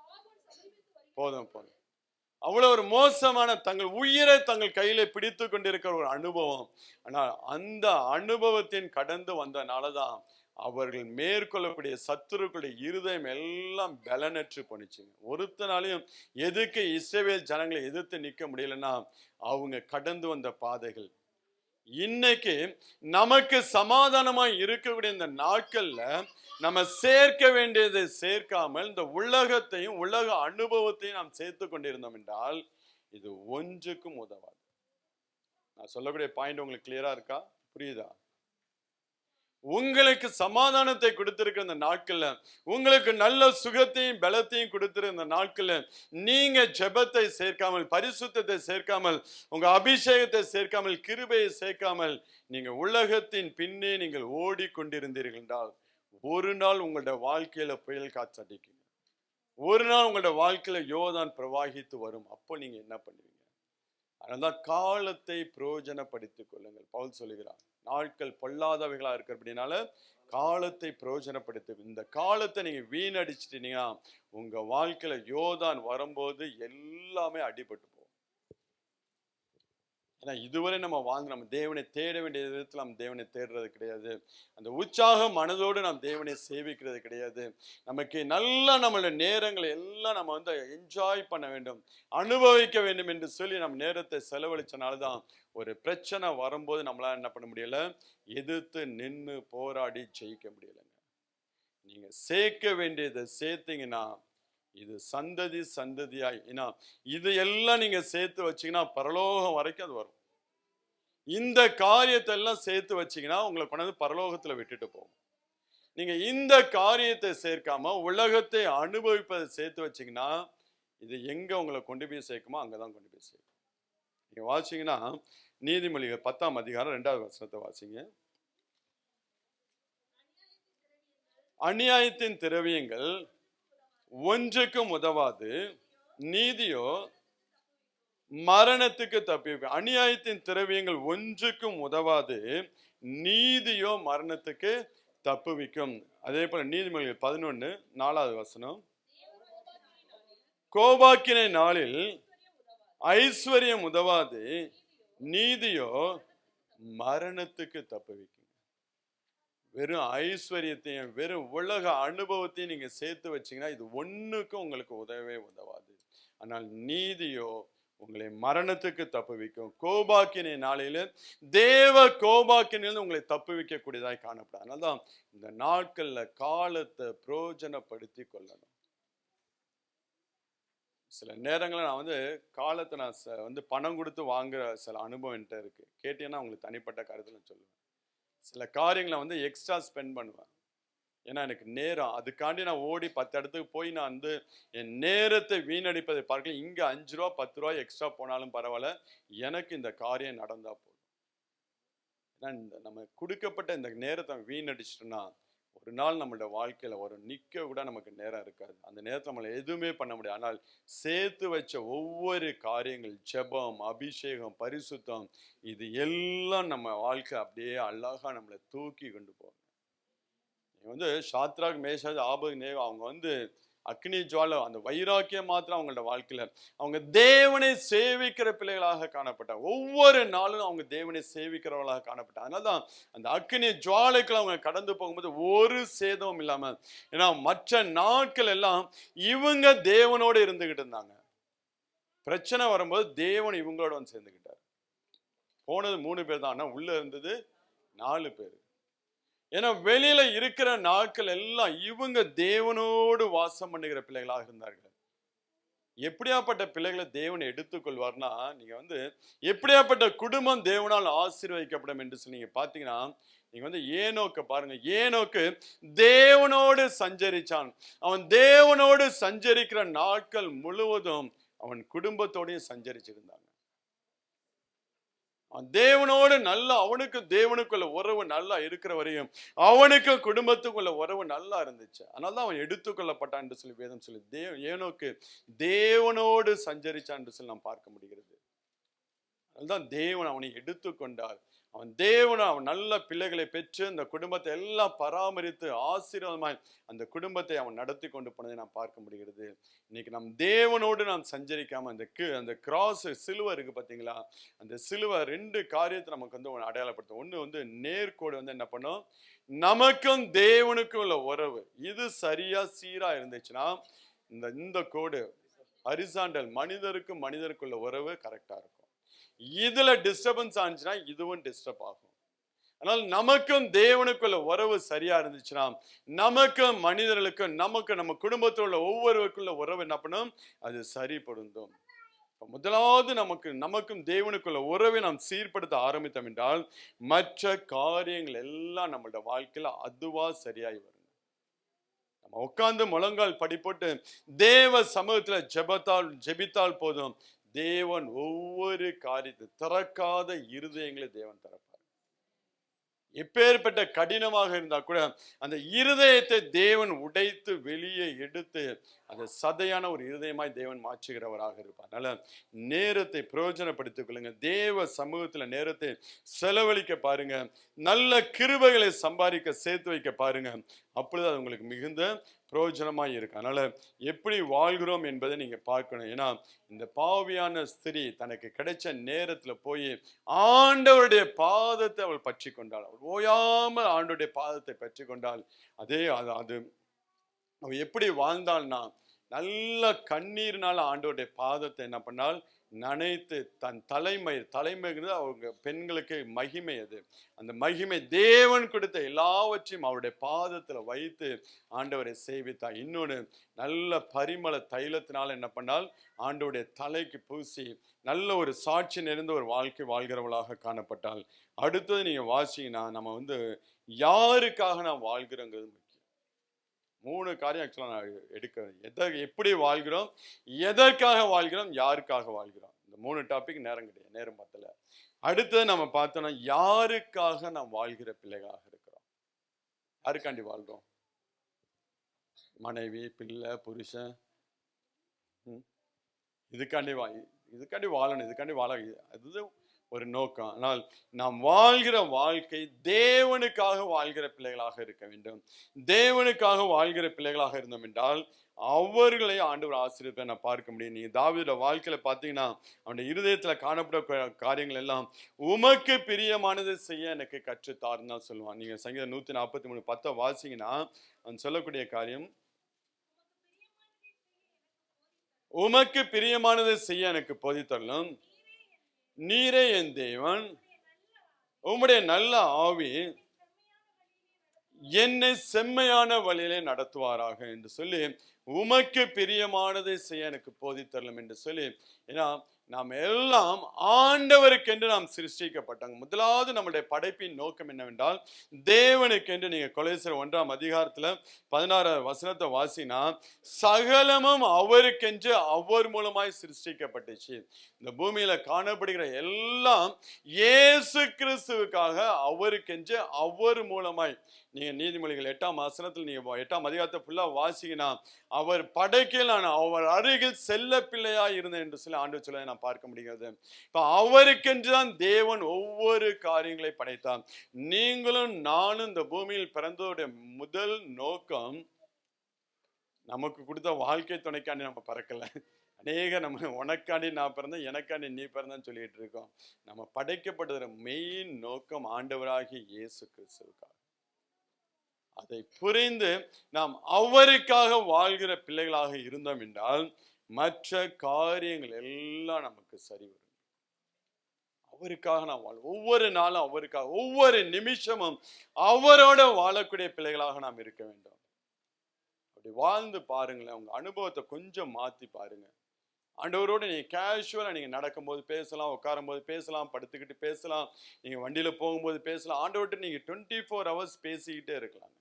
போதும் போதும், அவ்வளவு ஒரு மோசமான, தங்கள் உயிரை தங்கள் கையில பிடித்து கொண்டிருக்கிற ஒரு அனுபவம். ஆனால் அந்த அனுபவத்தின் கடந்து வந்தனாலதான் அவர்கள் மேற்கொள்ளக்கூடிய சத்துருக்களுடைய இருதயம் எல்லாம் பலனற்று போனிச்சுங்க. ஒருத்தனாலையும் எதுக்கு இஸ்ரவேல் ஜனங்களை எதிர்த்து நிற்க முடியலன்னா, அவங்க கடந்து வந்த பாதைகள். இன்னைக்கு நமக்கு சமாதானமா இருக்கக்கூடிய இந்த நாட்கள்ல நம்ம சேர்க்க வேண்டியதை சேர்க்காமல் இந்த உலகத்தையும் உலக அனுபவத்தையும் நாம் சேர்த்து கொண்டிருந்தோம் என்றால் இது ஒன்றுக்கும் உதவாது. நான் சொல்லக்கூடிய பாயிண்ட் உங்களுக்கு கிளியரா இருக்கா, புரியுதா? உங்களுக்கு சமாதானத்தை கொடுத்திருக்கிற இந்த நாட்கள்ல, உங்களுக்கு நல்ல சுகத்தையும் பலத்தையும் கொடுத்திருக்கிற இந்த நாட்கள்ல நீங்க ஜெபத்தை சேர்க்காமல், பரிசுத்தத்தை சேர்க்காமல், உங்க அபிஷேகத்தை சேர்க்காமல், கிருபையை சேர்க்காமல் நீங்க உலகத்தின் பின்னே நீங்கள் ஓடிக்கொண்டிருந்தீர்கள் என்றால் ஒரு நாள் உங்களோட வாழ்க்கையில புயல் காற்றடிக்கும். ஒரு நாள் உங்களோட வாழ்க்கையில யோர்தான் பிரவாகித்து வரும். அப்போ நீங்க என்ன பண்ணுவீங்க? அதனால்தான் காலத்தை பிரயோஜனப்படுத்திக் கொள்ளுங்கள். பவுல் சொல்லுகிறார், நாட்கள் பொல்லாதவைகளா இருக்கிறபடினால காலத்தை பிரயோஜனப்படுத்து. இந்த காலத்தை நீங்க வீணடிச்சிட்டீங்கன்னா உங்க வாழ்க்கையில யோர்தான் வரும்போது எல்லாமே அடிபட்டு போகும். ஏன்னா இதுவரை நம்ம தேவனை தேட வேண்டிய விதத்தில் நம்ம தேவனை தேடுறது கிடையாது. அந்த உற்சாக மனதோடு நாம் தேவனை சேவிக்கிறது கிடையாது. நமக்கு நல்லா நம்மளோட நேரங்களை எல்லாம் நம்ம என்ஜாய் பண்ண வேண்டும், அனுபவிக்க வேண்டும் என்று சொல்லி நம்ம நேரத்தை செலவழிச்சனால்தான் ஒரு பிரச்சனை வரும்போது நம்மளால என்ன பண்ண முடியல, எதிர்த்து நின்று போராடி ஜெயிக்க முடியலைங்க. நீங்க சேர்க்க வேண்டியதை சேர்த்தீங்கன்னா இது சந்ததி சந்ததியாய், ஏன்னா இது எல்லாம் நீங்க சேர்த்து வச்சீங்கன்னா பரலோகம் வரைக்கும் அது வரும். இந்த காரியத்தை எல்லாம் சேர்த்து வச்சீங்கன்னா உங்களை கொண்டாந்து பரலோகத்துல விட்டுட்டு போகும். நீங்க இந்த காரியத்தை சேர்க்காம உலகத்தை அனுபவிப்பதை சேர்த்து வச்சீங்கன்னா இது எங்க உங்களை கொண்டு போய் சேர்க்குமோ அங்கதான் கொண்டு போய் சேர்க்கும். நீங்க வாசிங்கன்னா நீதிமொழிகள் 10ஆம் அதிகாரம் 2வது வசனத்தை வாசிங்க. அநியாயத்தின் திரவியங்கள் ஒன்றுக்கும் உதவாது, நீதியோ மரணத்துக்கு தப்பிக்கும். அநியாயத்தின் திரவியங்கள் ஒன்றுக்கும் உதவாது, நீதியோ மரணத்துக்கு தப்புவிக்கும். அதே போல நீதிமொழிகள் 11:4வது வசனம், கோபாக்கினை நாளில் ஐஸ்வர்யம் உதவாது, நீதியோ மரணத்துக்கு தப்புவிக்கும். வெறும் ஐஸ்வர்யத்தையும் வெறும் உலக அனுபவத்தையும் நீங்க சேர்த்து வச்சீங்கன்னா இது ஒண்ணுக்கும் உங்களுக்கு உதவவே உதவாது. ஆனால் நீதியோ உங்களை மரணத்துக்கு தப்புவிக்கும். கோபாக்கினை நாளையில தேவ கோபாக்கினிலிருந்து உங்களை தப்புவிக்க கூடியதாய் காணப்படும். அதனால்தான் இந்த நாட்கள்ல காலத்தை பிரயோஜனப்படுத்தி கொள்ளணும். சில நேரங்களில் நான் காலத்தை நான் வந்து பணம் கொடுத்து வாங்குற சில அனுபவம் என்கிட்ட இருக்கு. கேட்டீங்கன்னா உங்களுக்கு தனிப்பட்ட கருத்துல சொல்லுவேன். சில காரியங்களை எக்ஸ்ட்ரா ஸ்பெண்ட் பண்ணுவேன். ஏன்னா எனக்கு நேரம், அதுக்காண்டி நான் ஓடி 10 இடத்துக்கு போய் நான் என் நேரத்தை வீணடிப்பதை பார்க்கல. இங்க 5 ரூபா 10 ரூபாய் எக்ஸ்ட்ரா போனாலும் பரவாயில்ல, எனக்கு இந்த காரியம் நடந்தா போதும். ஏன்னா இந்த நம்ம கொடுக்கப்பட்ட இந்த நேரத்தை வீணடிச்சிட்டோம்னா ஒரு நாள் நம்மளோட வாழ்க்கையில நிக்க கூட நமக்கு நேரம் இருக்காது. அந்த நேரத்தில் நம்மளை எதுவுமே பண்ண முடியாது. ஆனால் சேர்த்து வச்ச ஒவ்வொரு காரியங்கள், ஜெபம், அபிஷேகம், பரிசுத்தம், இது எல்லாம் நம்ம வாழ்க்கை அப்படியே அழகா நம்மளை தூக்கி கொண்டு போகும். சாத்ராக், மேஷாக், ஆபேத்நேகோ அவங்க அக்னி ஜுவாலை, அந்த வைராக்கியம் மாத்திரம் அவங்களோட வாழ்க்கையில அவங்க தேவனை சேவிக்கிற பிள்ளைகளாக காணப்பட்டாங்க. ஒவ்வொரு நாளும் அவங்க தேவனை சேவிக்கிறவர்களாக காணப்பட்டாங்க. அதனால்தான் அந்த அக்னி ஜுவாலைக்குள்ள அவங்க கடந்து போகும்போது ஒரு சேதமும் இல்லாம, ஏன்னா மற்ற நாட்கள் எல்லாம் இவங்க தேவனோடு இருந்துகிட்டு இருந்தாங்க. பிரச்சனை வரும்போது தேவன் இவங்களோட சேர்ந்துக்கிட்டார். போனது 3 பேர் தான், ஆனா உள்ள இருந்தது 4 பேர். ஏன்னா வெளியில இருக்கிற நாட்கள் எல்லாம் இவங்க தேவனோடு வாசம் பண்ணுகிற பிள்ளைகளாக இருந்தார்கள். எப்படியாப்பட்ட பிள்ளைகளை தேவனை எடுத்துக்கொள்வார்னா, நீங்க எப்படியாப்பட்ட குடும்பம் தேவனால் ஆசீர்வதிக்கப்படும் என்று சொல்லி நீங்க பாத்தீங்கன்னா, நீங்க ஏனோக்க பாருங்க. ஏனோக்கு தேவனோடு சஞ்சரிச்சான். அவன் தேவனோடு சஞ்சரிக்கிற நாட்கள் முழுவதும் அவன் குடும்பத்தோடையும் சஞ்சரிச்சிருந்தாங்க. தேவனோடு நல்லா, அவனுக்கு தேவனுக்குள்ள உறவு நல்லா இருக்கிற வரையும் அவனுக்கு குடும்பத்துக்குள்ள உறவு நல்லா இருந்துச்சு. அதனாலதான் அவன் எடுத்துக்கொள்ளப்பட்டான் என்று சொல்லி வேதம் சொல்லி ஏனோக்கு தேவனோடு சஞ்சரிச்சான் என்று சொல்லி நாம் பார்க்க முடிகிறது. அதுதான் தேவன் அவனை எடுத்துக்கொண்டார். அவன் நல்ல பிள்ளைகளை பெற்று அந்த குடும்பத்தை எல்லாம் பராமரித்து ஆசீர்வாதமாய் அந்த குடும்பத்தை அவன் நடத்தி கொண்டு போனதை நாம் பார்க்க முடிகிறது. இன்னைக்கு நம் தேவனோடு நாம் சஞ்சரிக்காம அந்த கிராஸ் சிலுவை இருக்கு பாத்தீங்களா, அந்த சிலுவை 2 காரியத்தை நமக்கு அடையாளப்படுத்தும். ஒண்ணு நேர்கோடு என்ன பண்ணும், நமக்கும் தேவனுக்கும் உள்ள உறவு இது சரியா சீரா இருந்துச்சுன்னா இந்த கோடு ஹரிசாண்டல், மனிதருக்கும் மனிதருக்குள்ள உறவு கரெக்டா இருக்கும். இதுல டிஸ்டர்பன்ஸ் ஆச்சுன்னா இதுவும் டிஸ்டர்ப் ஆகும். ஆனால் நமக்கும் தேவனுக்குள்ள உறவு சரியா இருந்துச்சுன்னா நமக்கும் மனிதர்களுக்கும் நம்ம குடும்பத்தில் உள்ள ஒவ்வொருவருக்குள்ள உறவு என்ன பண்ணும், அது சரி பொருந்தும். முதலாவது நமக்கும் தேவனுக்குள்ள உறவை நாம் சீர்படுத்த ஆரம்பித்தோம் என்றால் மற்ற காரியங்கள் எல்லாம் நம்மளோட வாழ்க்கையில அதுவா சரியாய் வரும். நம்ம உட்கார்ந்து முழங்கால் படி போட்டு தேவ சமூகத்துல ஜெபித்தால் போதும், தேவன் ஒவ்வொரு காரியத்தை திறக்காத இருதயங்களை தேவன் திறப்பார். எப்பேற்பட்ட கடினமாக இருந்தா கூட அந்த இருதயத்தை தேவன் உடைத்து வெளியே எடுத்து அந்த சதையான ஒரு இருதயமாய் தேவன் மாற்றுகிறவராக இருப்பார். அதனால நேரத்தை பிரயோஜனப்படுத்திக் கொள்ளுங்க. தேவ சமூகத்துல நேரத்தை செலவழிக்க பாருங்க. நல்ல கிருபைகளை சம்பாதிக்க சேர்த்து வைக்க பாருங்க. அப்பொழுது அது உங்களுக்கு மிகுந்த பிரயோஜனமாய் இருக்கு. அதனால எப்படி வாழ்கிறோம் என்பதை நீங்க பார்க்கணும். ஏன்னா இந்த பாவியான ஸ்திரீ தனக்கு கிடைச்ச நேரத்துல போய் ஆண்டவருடைய பாதத்தை அவள் பற்றி கொண்டாள். அவள் ஓயாமல் ஆண்டவருடைய பாதத்தை பற்றி கொண்டாள். அதே அது அவள் எப்படி வாழ்ந்தாள்னா, நல்ல கண்ணீர்னால ஆண்டவருடைய பாதத்தை என்ன பண்ணால் நனைத்து தன் தலைமைங்கிறது அவங்க பெண்களுக்கு மகிமை. அது அந்த மகிமை தேவன் கொடுத்த எல்லாவற்றையும் அவருடைய பாதத்துல வைத்து ஆண்டவரை சேவித்தார். இன்னொன்று நல்ல பரிமள தைலத்தினால் என்ன பண்ணால் ஆண்டவருடைய தலைக்கு பூசி நல்ல ஒரு சாட்சி நிறைந்த ஒரு வாழ்க்கை வாழ்கிறவளாக காணப்பட்டால். அடுத்தது நீங்க வாசிங்கன்னா நம்ம யாருக்காக நாம் வாழ்கிறோங்கிறது முக்கியம். 3 காரியம் ஆக்சுவலா நான் எப்படி வாழ்கிறோம், எதற்காக வாழ்கிறோம், யாருக்காக வாழ்கிறோம். இந்த 3 டாபிக் நேரம் கிடையாது, நேரம் பத்தல. அடுத்தது நம்ம பார்த்தோம்னா யாருக்காக நாம் வாழ்கிற பிள்ளைகளாக இருக்கிறோம். யாருக்காண்டி வாழ்றோம்? மனைவி, பிள்ளை, புருஷன், இதுக்காண்டி வாழணும், இதுக்காண்டி வாழ அது ஒரு நோக்கம். ஆனால் நாம் வாழ்கிற வாழ்க்கை தேவனுக்காக வாழ்கிற பிள்ளைகளாக இருக்க வேண்டும். தேவனுக்காக வாழ்கிற பிள்ளைகளாக இருந்தோம் என்றால் அவர்களை ஆண்டவர் ஆசீர்வதிப்பதை நான் பார்க்க முடியும். நீங்க தாவீதோட வாழ்க்கையில பார்த்தீங்கன்னா அவனுடைய இருதயத்துல காணப்பட காரியங்கள் எல்லாம் உமக்கு பிரியமானதை செய்ய எனக்கு கற்றுத்தாருன்னு தான் சொல்லுவான். நீங்க சங்கீதம் 143:10 வாசிங்கன்னா அவன் சொல்லக்கூடிய காரியம், உமக்கு பிரியமானதை செய்ய எனக்கு போதித்தரலும், நீரே என் தேவன், உம்முடைய நல்ல ஆவி என்னை செம்மையான வழியிலே நடத்துவாராக என்று சொல்லி, உமக்கு பிரியமானதை செய்ய எனக்கு போதித்தரலும் என்று சொல்லி. ஏன்னா நாம் எல்லாம் ஆண்டவருக்கென்று நாம் சிருஷ்டிக்கப்பட்டாங்க. முதலாவது நம்முடைய படைப்பின் நோக்கம் என்னவென்றால் தேவனுக்கென்று. நீங்க கொலோசியர் 1 16 வாசினா, சகலமும் அவருக்கென்று அவர் மூலமாய் சிருஷ்டிக்கப்பட்டுச்சு. இந்த பூமியில காணப்படுகிற எல்லாம் இயேசு கிறிஸ்துவுக்காக அவருக்கென்று அவர் மூலமாய். நீங்க நீதிமொழிகள் 8 நீங்க 8 ஃபுல்லா வாசிங்கன்னா, அவர் படைக்கையில் நான் அவர் அருகில் செல்ல பிள்ளையா இருந்தேன் என்று சொல்லி ஆண்டவர் சொல்ல நான் பார்க்க முடிகிறது. இப்ப அவருக்கென்றுதான் தேவன் ஒவ்வொரு காரியங்களை படைத்தார். நீங்களும் நானும் இந்த பூமியில் பிறந்தோடைய முதல் நோக்கம் நமக்கு கொடுத்த வாழ்க்கை துணைக்காண்டி நம்ம பறக்கல. நம்ம உனக்காண்டி நான் பிறந்தேன், எனக்காண்டி நீ பிறந்தேன்னு சொல்லிட்டு இருக்கோம். நம்ம படைக்கப்படுகிற மெயின் நோக்கம் ஆண்டவராகிய இயேசு கிறிஸ்துவுக்காக. அதை புரிந்து நாம் அவருக்காக வாழ்கிற பிள்ளைகளாக இருந்தோம் என்றால் மற்ற காரியங்கள் எல்லாம் நமக்கு சரி வரும். அவருக்காக நாம் ஒவ்வொரு நாளும் அவருக்காக, ஒவ்வொரு நிமிஷமும் அவரோட வாழக்கூடிய பிள்ளைகளாக நாம் இருக்க வேண்டும். அப்படி வாழ்ந்து பாருங்களேன். உங்க அனுபவத்தை கொஞ்சம் மாத்தி பாருங்க. ஆண்டவரோடு நீங்க கேஷுவலா நீங்க நடக்கும்போது பேசலாம், உட்காரும் போது பேசலாம், படுத்துக்கிட்டு பேசலாம், நீங்க வண்டியில போகும்போது பேசலாம். ஆண்டவர்கிட்ட நீங்க 24 hours பேசிக்கிட்டே இருக்கலாம்.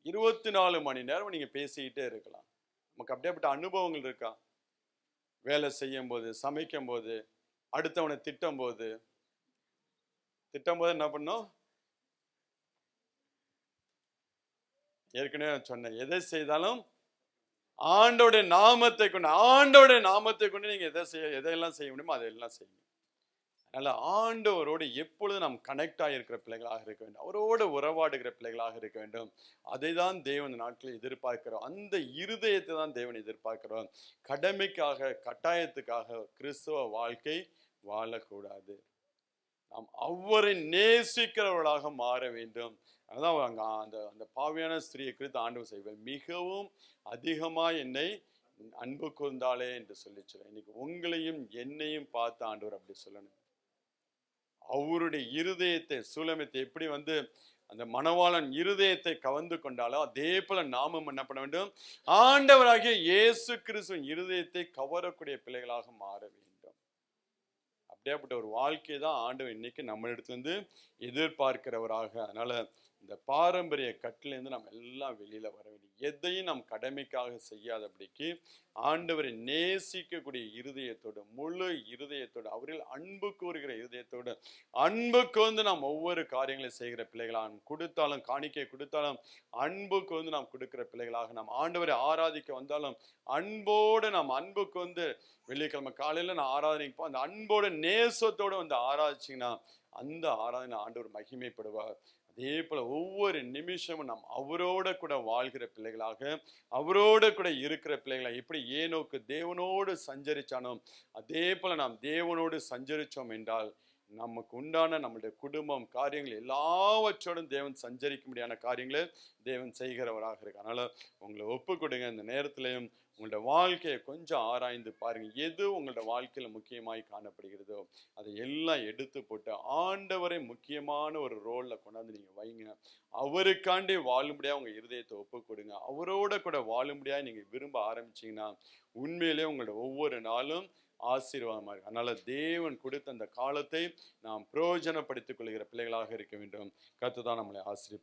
24 மணி நேரம் நீங்க பேசிக்கிட்டே இருக்கலாம். நமக்கு அப்படியேப்பட்ட அனுபவங்கள் இருக்கா? வேலை செய்யும் போது, சமைக்கும் போது, அடுத்தவனை திட்டும் போது என்ன பண்ணோம்? ஏற்கனவே சொன்னேன், எதை செய்தாலும் ஆண்டோடைய நாமத்தை கொண்டு நீங்க எதையெல்லாம் செய்ய முடியுமோ அதையெல்லாம் செய்யுங்க. அதனால ஆண்டவரோடு எப்பொழுது நாம் கனெக்ட் ஆகியிருக்கிற பிள்ளைகளாக இருக்க வேண்டும். அவரோடு உறவாடுகிற பிள்ளைகளாக இருக்க வேண்டும். அதை தான் தேவன் நாட்களில் எதிர்பார்க்கிறோம். அந்த இருதயத்தை தான் தேவன் எதிர்பார்க்கிறோம். கடமைக்காக, கட்டாயத்துக்காக கிறிஸ்துவ வாழ்க்கை வாழக்கூடாது. நாம் அவரை நேசிக்கிறவர்களாக மாற வேண்டும். அதான் அந்த பாவியான ஸ்திரியை குறித்து ஆண்டவர் செய்வார், மிகவும் அதிகமா என்னை அன்பு கூர்ந்தாலே என்று சொல்லி சொல்ல. இன்னைக்கு உங்களையும் என்னையும் பார்த்து ஆண்டவர் அப்படி சொல்லணும். அவருடைய இருதயத்தை, சூலமித்தை எப்படி அந்த மணவாளன் இருதயத்தை கவர்ந்து கொண்டாலோ அதே போல நாமும் என்ன பண்ண வேண்டும்? ஆண்டவராகிய இயேசு கிறிஸ்துவின் இருதயத்தை கவரக்கூடிய பிள்ளைகளாக மாற வேண்டும். அப்படியாப்பட்ட ஒரு வாழ்க்கையை தான் ஆண்டவர் இன்னைக்கு நம்மளிடத்துல எதிர்பார்க்கிறவராக. அதனால இந்த பாரம்பரிய கட்டிலேருந்து நம்ம எல்லாம் வெளியில வர வேண்டும். எதையும் நாம் கடமைக்காக செய்யாதபடிக்கு ஆண்டவரை நேசிக்கக்கூடிய இருதயத்தோடு, முழு இருதயத்தோடு, அவரில் அன்பு கூறுகிற இருதயத்தோடு, அன்பு கூர்ந்து நாம் ஒவ்வொரு காரியங்களையும் செய்கிற பிள்ளைகளாக, கொடுத்தாலும் காணிக்கை கொடுத்தாலும் அன்பு கூர்ந்து நாம் கொடுக்கிற பிள்ளைகளாக, நாம் ஆண்டவரை ஆராதிக்க வந்தாலும் அன்போடு நாம் அன்பு கூர்ந்து, வெள்ளிக்கிழமை காலையில நான் ஆராதனைக்கு அந்த அன்போட நேசத்தோடு ஆராதிச்சிங்கன்னா அந்த ஆராதனை ஆண்டவர் மகிமைப்படுவார். அதே போல ஒவ்வொரு நிமிஷமும் நாம் அவரோட கூட வாழ்கிற பிள்ளைகளாக, அவரோட கூட இருக்கிற பிள்ளைகளாக. எப்படி ஏனோக்கு தேவனோடு சஞ்சரிச்சானோ அதே போல நாம் தேவனோடு சஞ்சரிச்சோம் என்றால் நமக்கு உண்டான நம்முடைய குடும்பம், காரியங்கள் எல்லாவற்றோடும் தேவன் சஞ்சரிக்க முடியாத காரியங்களை தேவன் செய்கிறவராக இருக்கு. அதனால உங்களை ஒப்பு கொடுங்க. இந்த நேரத்திலையும் உங்களோட வாழ்க்கையை கொஞ்சம் ஆராய்ந்து பாருங்க. எது உங்களோட வாழ்க்கையில முக்கியமாய் காணப்படுகிறதோ அதை எல்லாம் எடுத்து போட்டு ஆண்டவரை முக்கியமான ஒரு ரோல்ல கொண்டாந்து நீங்க வைங்க. அவருக்காண்டி வாழும்படியா உங்க இருதயத்தை ஒப்பு கொடுங்க. அவரோட கூட வாழும்படியா நீங்க விரும்ப ஆரம்பிச்சீங்கன்னா உண்மையிலே உங்களோட ஒவ்வொரு நாளும் ஆசீர்வாதமா இருக்கு. அதனால தேவன் கொடுத்த அந்த காலத்தை நாம் பிரயோஜனப்படுத்திக் கொள்கிற பிள்ளைகளாக இருக்க வேண்டும். கர்த்தர் தான் நம்மளை ஆசீர்வதிப்பார்.